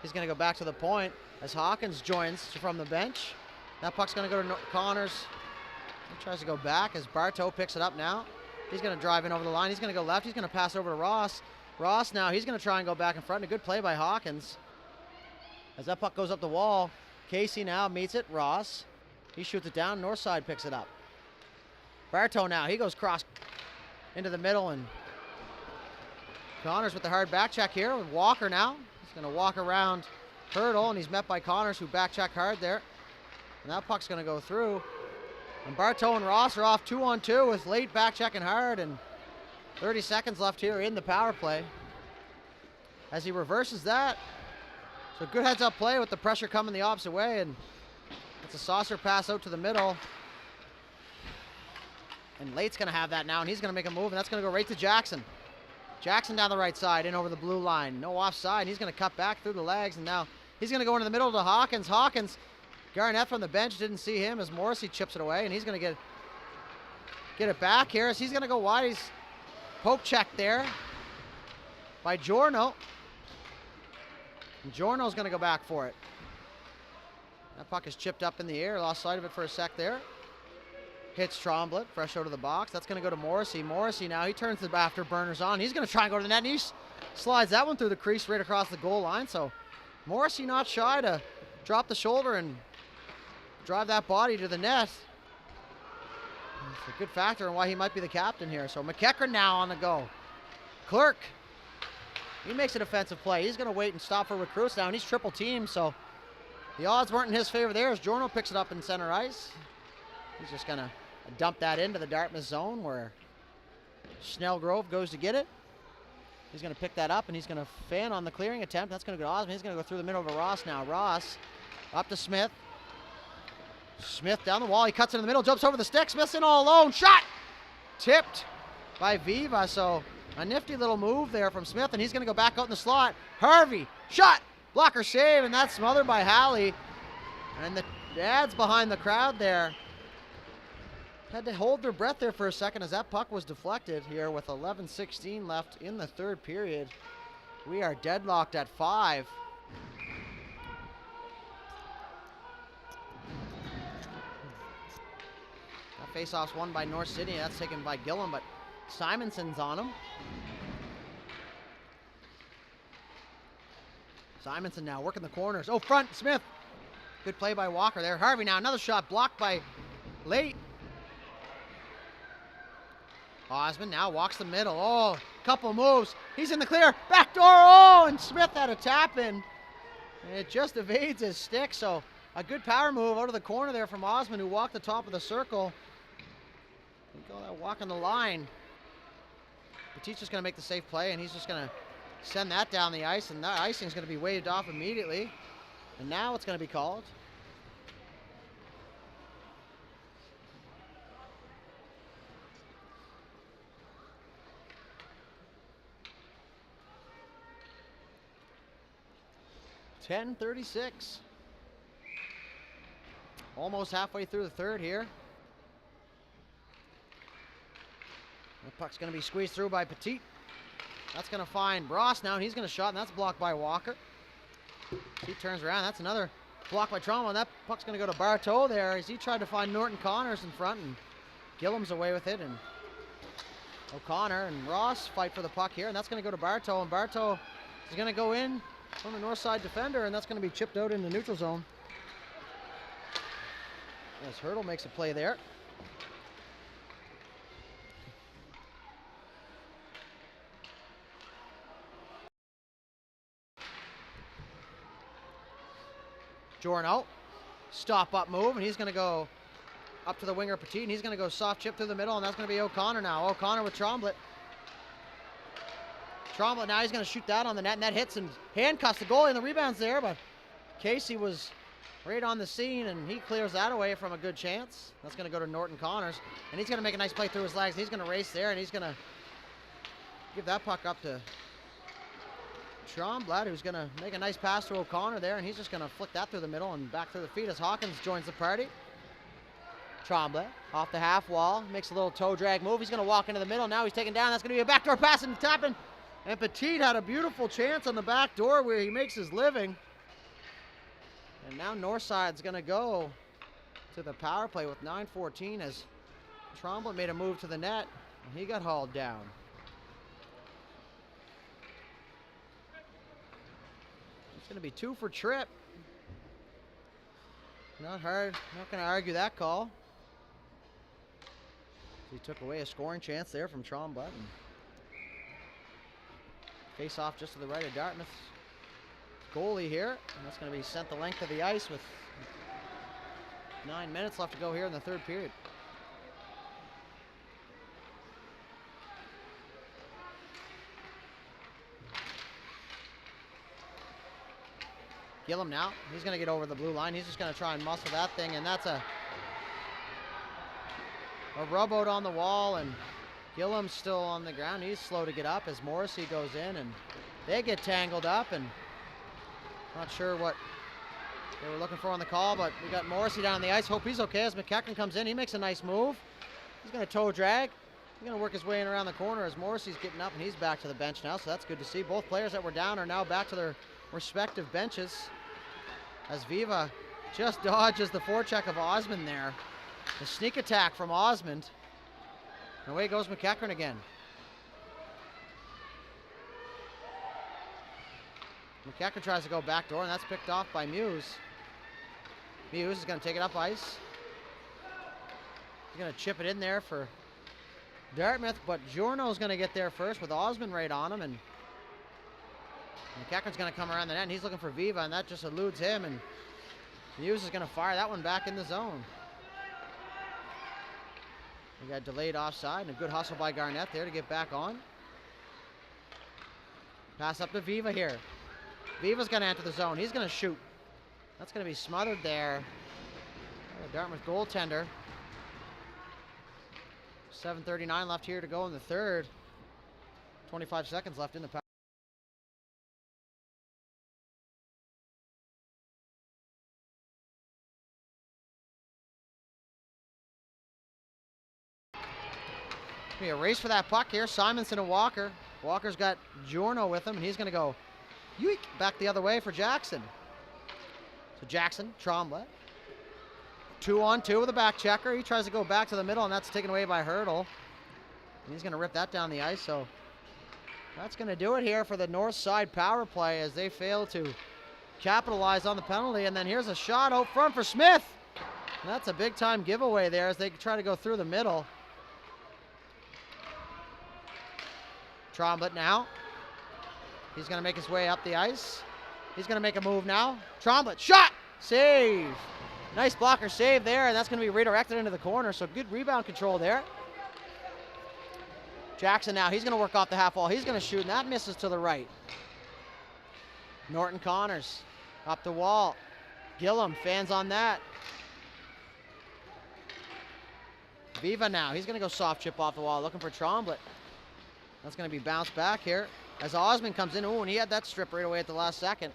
He's going to go back to the point as Hawkins joins from the bench. That puck's going to go to Connors. He tries to go back as Bartow picks it up now. He's going to drive in over the line. He's going to go left. He's going to pass over to Ross. Ross now, he's going to try and go back in front. A good play by Hawkins. As that puck goes up the wall, Casey now meets it. Ross. He shoots it down. Northside picks it up. Bartow now, he goes cross into the middle, and Connors with the hard back check here with Walker now. He's going to walk around Hurdle, and he's met by Connors, who back check hard there. And that puck's going to go through. And Bartow and Ross are off 2-on-2 with Late back checking hard, and 30 seconds left here in the power play. As he reverses that. So good heads up play with the pressure coming the opposite way, and it's a saucer pass out to the middle. And Late's going to have that now, and he's going to make a move, and that's going to go right to Jackson. Jackson down the right side, in over the blue line. No offside. He's going to cut back through the legs, and now he's going to go into the middle to Hawkins. Hawkins, Garnett from the bench didn't see him as Morrissey chips it away, and he's going to get it back here. As he's going to go wide. He's poke checked there by Giorno. And Giorno's going to go back for it. That puck is chipped up in the air. Lost sight of it for a sec there. Hits Trombley, fresh out of the box. That's going to go to Morrissey. Morrissey now, he turns the afterburners on. He's going to try and go to the net, and he slides that one through the crease right across the goal line. So Morrissey not shy to drop the shoulder and drive that body to the net. It's a good factor in why he might be the captain here. So McEachran now on the go. Clerk, he makes a defensive play. He's going to wait and stop for recruits now, and he's triple teamed. So The odds weren't in his favor there as Jorno picks it up in center ice. He's just going to dump that into the Dartmouth zone where Snellgrove goes to get it. He's going to pick that up and he's going to fan on the clearing attempt. That's going to go to Osmond. He's going to go through the middle to Ross now. Ross up to Smith. Smith down the wall. He cuts it in the middle, jumps over the stick. Smith's in all alone. Shot! Tipped by Viva. So a nifty little move there from Smith, and he's going to go back out in the slot. Harvey, shot! Blocker save, and that's smothered by Halley. And the dads behind the crowd there had to hold their breath there for a second as that puck was deflected here with 11:16 left in the third period. We are deadlocked at 5. That faceoff's won by North City. That's taken by Gillum, but Simonson's on him. Simonson now working the corners. Oh, front, Smith. Good play by Walker there. Harvey now, another shot blocked by Late. Osmond now walks the middle. Oh, couple moves. He's in the clear. Back door. Oh, and Smith had a tap in. And it just evades his stick. So a good power move out of the corner there from Osmond, who walked the top of the circle. Walking the line. Petit's just going to make the safe play, and he's just going to send that down the ice, and that icing is going to be waved off immediately. And now it's going to be called. .10:36. Almost halfway through the third here. The puck's going to be squeezed through by Petit. That's going to find Ross now, and he's going to shot, and that's blocked by Walker. He turns around. That's another block by Trauma, and that puck's going to go to Bartow there as he tried to find Norton Connors in front, and Gillum's away with it, and O'Connor and Ross fight for the puck here, and that's going to go to Bartow, and Bartow is going to go in from the north side defender, and that's going to be chipped out in the neutral zone. As Hurdle makes a play there. Jorno, stop up move, and he's going to go up to the winger Petit, and he's going to go soft chip through the middle, and that's going to be O'Connor now. O'Connor with Tromblett. Tromblett now, he's going to shoot that on the net, and that hits and handcuffs the goalie, and the rebound's there, but Casey was right on the scene, and he clears that away from a good chance. That's going to go to Norton Connors, and he's going to make a nice play through his legs. He's going to race there, and he's going to give that puck up to Tromblett, who's going to make a nice pass to O'Connor there, and he's just going to flick that through the middle and back through the feet as Hawkins joins the party. Tromblett off the half wall, makes a little toe drag move. He's going to walk into the middle. Now he's taken down. That's going to be a backdoor pass and tapping. And Petit had a beautiful chance on the back door where he makes his living. And now Northside's going to go to the power play with 9:14 as Tromblett made a move to the net, and he got hauled down. It's going to be 2 for Tripp. Not hard, not going to argue that call. He took away a scoring chance there from Tromblett. Face off just to the right of Dartmouth goalie here, and that's going to be sent the length of the ice with 9 minutes left to go here in the third period. Gillum now, he's going to get over the blue line. He's just going to try and muscle that thing, and that's a rub out on the wall, and Gillum's still on the ground. He's slow to get up as Morrissey goes in, and they get tangled up, and not sure what they were looking for on the call, but we got Morrissey down on the ice. Hope he's okay as McEachran comes in. He makes a nice move. He's going to toe drag. He's going to work his way in around the corner as Morrissey's getting up, and he's back to the bench now, so that's good to see. Both players that were down are now back to their respective benches as Viva just dodges the forecheck of Osmond there. The sneak attack from Osmond. And away goes McEachran again. McEachran tries to go back door, and that's picked off by Muse. Muse is going to take it up ice. He's going to chip it in there for Dartmouth, but Jorno's going to get there first with Osmond right on him, and McEachran's going to come around the net, and he's looking for Viva, and that just eludes him, and Muse is going to fire that one back in the zone. We got delayed offside and a good hustle by Garnett there to get back on. Pass up to Viva here. Viva's going to enter the zone. He's going to shoot. That's going to be smothered there. Dartmouth goaltender. 7:39 left here to go in the third. 25 seconds left in the power. Be a race for that puck here. Simonson and Walker. Walker's got Giorno with him, and he's going to go yoink back the other way for Jackson. So Jackson, Tremblay. 2-on-2 with a back checker. He tries to go back to the middle, and that's taken away by Hurdle. And he's going to rip that down the ice, so that's going to do it here for the Northside power play as they fail to capitalize on the penalty. And then here's a shot out front for Smith. And that's a big-time giveaway there as they try to go through the middle. Tremblay now. He's going to make his way up the ice. He's going to make a move now. Tremblay, shot! Save! Nice blocker save there, and that's going to be redirected into the corner, so good rebound control there. Jackson now, he's going to work off the half wall. He's going to shoot, and that misses to the right. Norton Connors up the wall. Gillum fans on that. Viva now, he's going to go soft chip off the wall, looking for Tremblay. That's going to be bounced back here as Osmond comes in. Ooh, and he had that strip right away at the last second.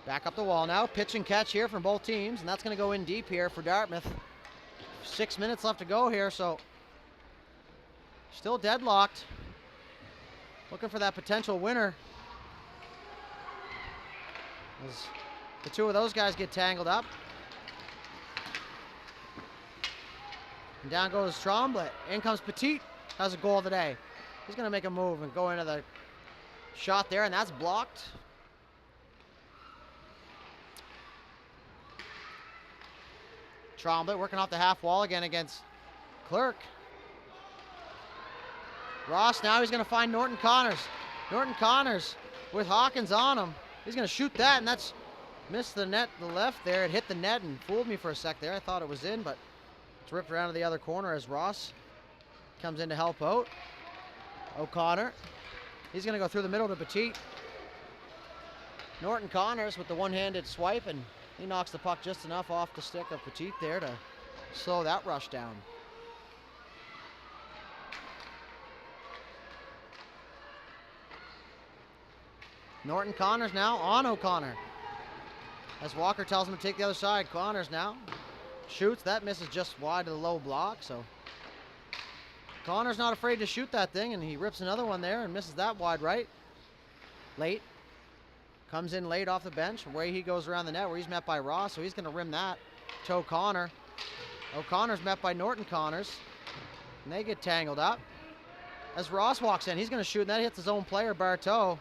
Back up the wall now. Pitch and catch here from both teams, and that's going to go in deep here for Dartmouth. 6 minutes left to go here, so still deadlocked. Looking for that potential winner. As the two of those guys get tangled up. And down goes Tremblay. In comes Petit. Has a goal today. He's going to make a move and go into the shot there, and that's blocked. Tremblay working off the half wall again against Clerk. Ross now, he's going to find Norton Connors. Norton Connors with Hawkins on him. He's going to shoot that, and that's missed the net, the left there. It hit the net and fooled me for a sec there. I thought it was in, but it's ripped around to the other corner as Ross comes in to help out. O'Connor. He's going to go through the middle to Petit. Norton Connors with the one-handed swipe, and he knocks the puck just enough off the stick of Petit there to slow that rush down. Norton Connors now on O'Connor. As Walker tells him to take the other side, Connors now shoots. That misses just wide of the low block, so Connor's not afraid to shoot that thing, and he rips another one there and misses that wide right. Late. Comes in late off the bench. Away he goes around the net where he's met by Ross, so he's going to rim that to O'Connor. O'Connor's met by Norton Connors, and they get tangled up. As Ross walks in, he's going to shoot, and that hits his own player, Bartow.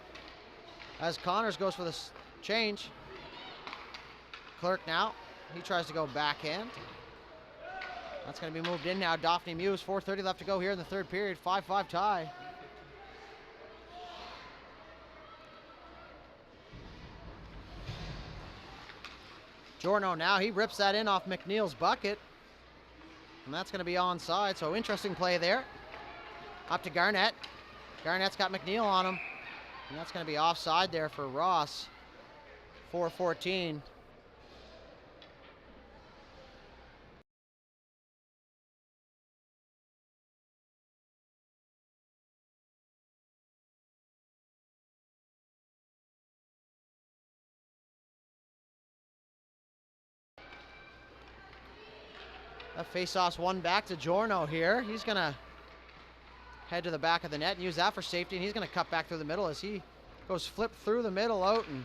As Connors goes for the change. Clerk now. He tries to go backhand. That's going to be moved in now. Daphne Muse, 4:30 left to go here in the third period. 5-5 tie. Giorno now, he rips that in off McNeil's bucket. And that's going to be onside, so interesting play there. Up to Garnett. Garnett's got McNeil on him. And that's going to be offside there for Ross. 4:14. That face-off's one back to Giorno here. He's going to head to the back of the net and use that for safety, and he's going to cut back through the middle as he goes flip through the middle out, and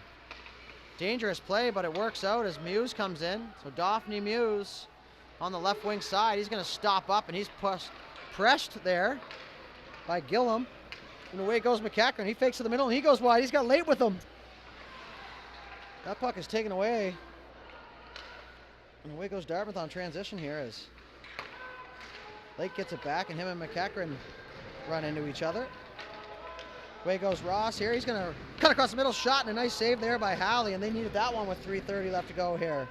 dangerous play, but it works out as Muse comes in. So Daphne Muse on the left wing side. He's going to stop up, and he's pressed there by Gillum. And away goes McEachran. He fakes to the middle, and he goes wide. He's got late with him. That puck is taken away. And away goes Dartmouth on transition here as Lake gets it back, and him and McEachran run into each other. Away goes Ross here. He's going to cut across the middle, shot, and a nice save there by Halley, and they needed that one with 3:30 left to go here.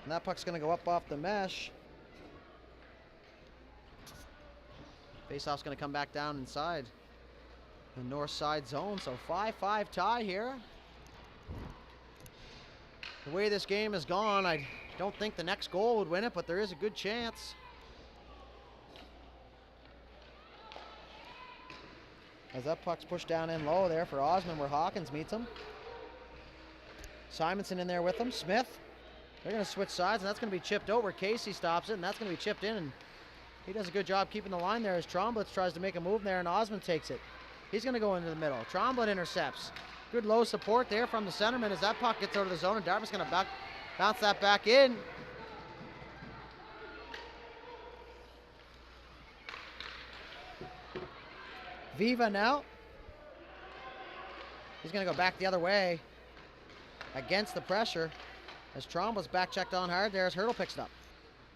And that puck's going to go up off the mesh. Faceoff's going to come back down inside the north side zone. So 5-5 tie here. The way this game has gone, I don't think the next goal would win it, but there is a good chance. As that puck's pushed down in low there for Osmond, where Hawkins meets him. Simonson in there with him. Smith. They're going to switch sides, and that's going to be chipped over. Casey stops it, and that's going to be chipped in, and he does a good job keeping the line there as Tromblitz tries to make a move there, and Osmond takes it. He's going to go into the middle. Tromblitz intercepts. Good low support there from the centerman as that puck gets out of the zone, and Dartmouth's going to bounce that back in. Viva now. He's going to go back the other way against the pressure as Tromblitz back checked on hard there as Hurdle picks it up.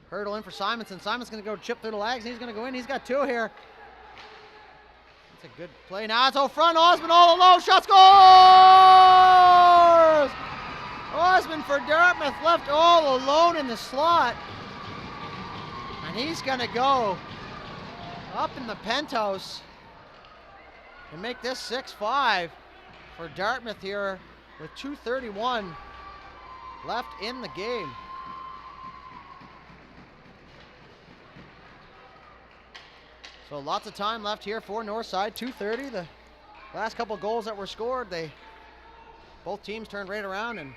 Hurdle in for Simonson. Simon's going to go chip through the legs, and he's going to go in. He's got two here. That's a good play. Now it's out front. Osmond all alone. Shot scores! Osmond for Dartmouth left all alone in the slot. And he's going to go up in the penthouse and make this 6-5 for Dartmouth here with 2:31 left in the game. So lots of time left here for Northside. 2:30. The last couple goals that were scored, both teams turned right around and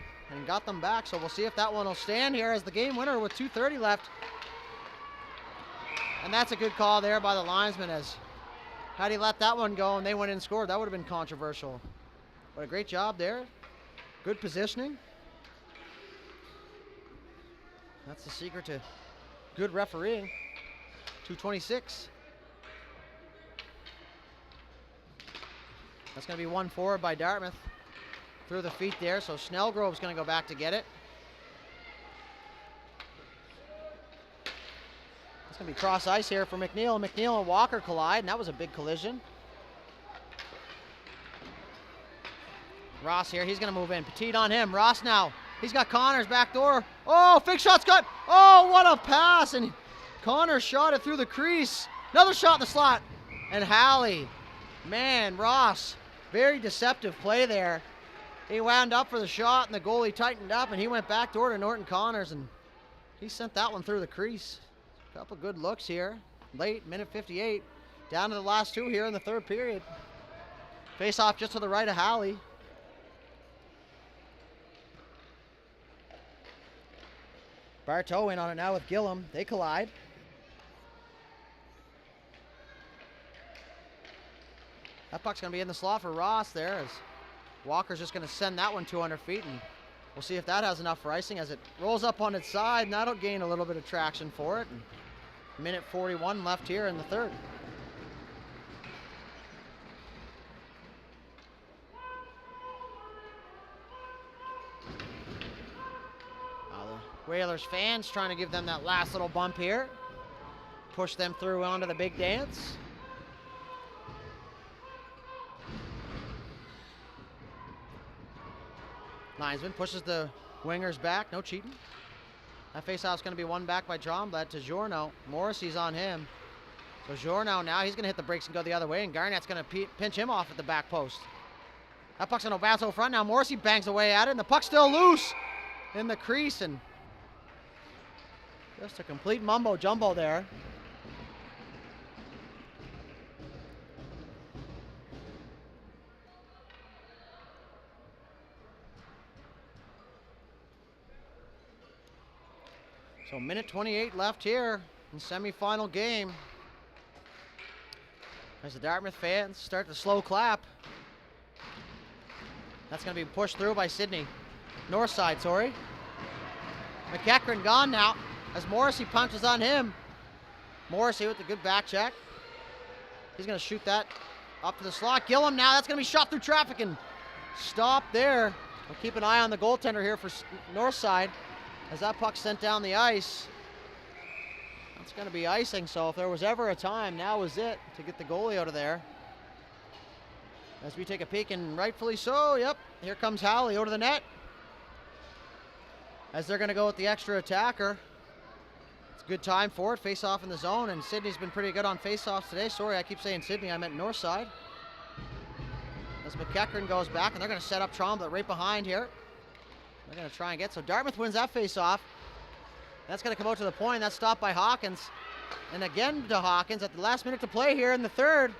got them back. So we'll see if that one will stand here as the game winner with 2:30 left. And that's a good call there by the linesman, as had he let that one go and they went in and scored, that would have been controversial. But a great job there. Good positioning. That's the secret to good refereeing. 2:26. That's going to be 1-4 by Dartmouth. Through the feet there, so Snellgrove's going to go back to get it. It's going to be cross ice here for McNeil. McNeil and Walker collide, and that was a big collision. Ross here, he's going to move in. Petit on him. Ross now. He's got Connors back door. Oh, fake shot's got. Oh, what a pass. And Connors shot it through the crease. Another shot in the slot. And Halley. Man, Ross. Very deceptive play there. He wound up for the shot, and the goalie tightened up, and he went back door to Norton Connors, and he sent that one through the crease. A couple good looks here. Late, minute 58. Down to the last two here in the third period. Face off just to the right of Halley. Bartow in on it now with Gillum. They collide. That puck's going to be in the slot for Ross there, as Walker's just going to send that one 200 feet, and we'll see if that has enough for icing as it rolls up on its side, and that'll gain a little bit of traction for it. And minute 41 left here in the third. The Whalers fans trying to give them that last little bump here. Push them through onto the big dance. Linesman pushes the wingers back, no cheating. That faceoff's going to be won back by Tromblett to Journo. Morrissey's on him. So Journo now, he's going to hit the brakes and go the other way, and Garnett's going to pinch him off at the back post. That puck's going to bounce out front now. Morrissey bangs away at it, and the puck's still loose in the crease, and just a complete mumbo jumbo there. So minute 28 left here in semifinal game. As the Dartmouth fans start the slow clap. That's going to be pushed through by Sydney. Northside, sorry. McEachran gone now as Morrissey punches on him. Morrissey with the good back check. He's going to shoot that up to the slot. Gillum now, that's going to be shot through traffic and stopped there. We'll keep an eye on the goaltender here for Northside. As that puck sent down the ice. It's going to be icing, so if there was ever a time, now was it to get the goalie out of there. As we take a peek, and rightfully so, yep, here comes Howley out of the net. As they're going to go with the extra attacker. It's a good time for it, face-off in the zone, and Sydney's been pretty good on face-offs today. Sorry, I keep saying Sydney, I meant Northside. As McEachern goes back, and they're going to set up Tromblett right behind here. They're going to try and get, so Dartmouth wins that face-off. That's going to come out to the point. That's stopped by Hawkins. And again to Hawkins at the last minute to play here in the third.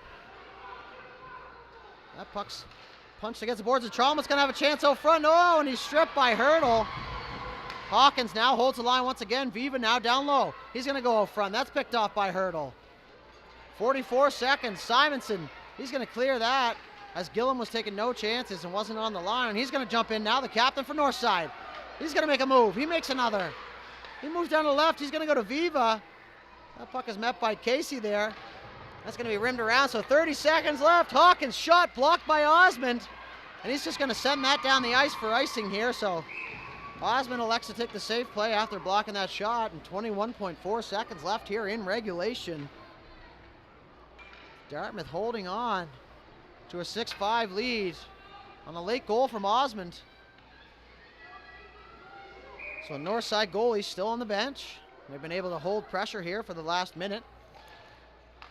That puck's punched against the boards. And Tromblett's going to have a chance out front. Oh, and he's stripped by Hurdle. Hawkins now holds the line once again. Viva now down low. He's going to go out front. That's picked off by Hurdle. 44 seconds. Simonson, he's going to clear that as Gillum was taking no chances and wasn't on the line. And he's going to jump in now, the captain for Northside. He's going to make a move. He makes another. He moves down to the left. He's going to go to Viva. That puck is met by Casey there. That's going to be rimmed around, so 30 seconds left. Hawkins shot blocked by Osmond. And he's just going to send that down the ice for icing here. So Osmond elects to take the safe play after blocking that shot. And 21.4 seconds left here in regulation. Dartmouth holding on to a 6-5 lead on a late goal from Osmond. So Northside goalie still on the bench. They've been able to hold pressure here for the last minute.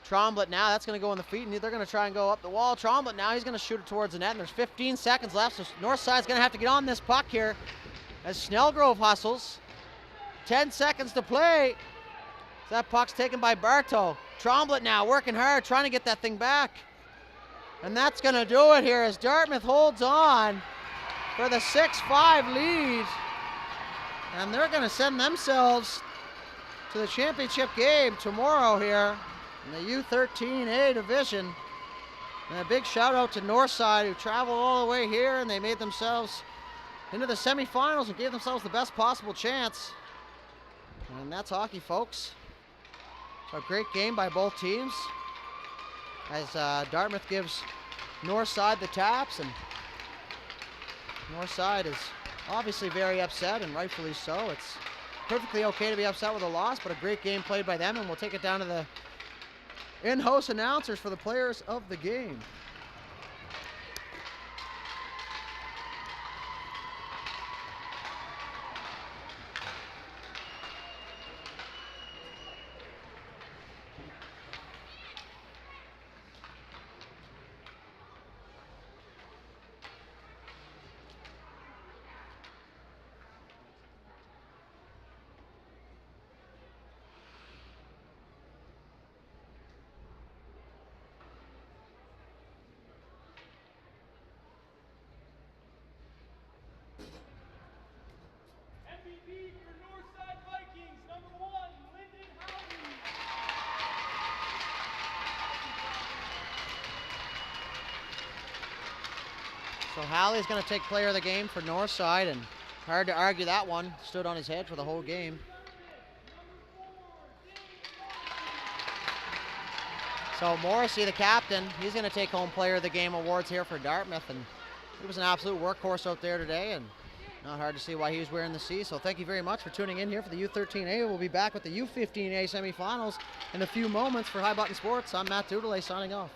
Tromblett now, that's going to go on the feet, and they're going to try and go up the wall. Tromblett now, he's going to shoot it towards the net, and there's 15 seconds left, so Northside's going to have to get on this puck here as Snellgrove hustles. 10 seconds to play. That puck's taken by Bartow. Tromblett now working hard, trying to get that thing back. And that's going to do it here as Dartmouth holds on for the 6-5 lead. And they're going to send themselves to the championship game tomorrow here in the U13A division. And a big shout out to Northside, who traveled all the way here, and they made themselves into the semifinals and gave themselves the best possible chance. And that's hockey, folks. So a great game by both teams as Dartmouth gives Northside the taps, and Northside is obviously very upset, and rightfully so. It's perfectly okay to be upset with a loss, but a great game played by them, and we'll take it down to the in-house announcers for the players of the game. So Halley's going to take player of the game for Northside, and hard to argue that one. Stood on his head for the whole game. So Morrissey, the captain, he's going to take home player of the game awards here for Dartmouth, and he was an absolute workhorse out there today, and not hard to see why he was wearing the C. So thank you very much for tuning in here for the U13A. We'll be back with the U15A semifinals in a few moments. For High Button Sports, I'm Matt Doodley signing off.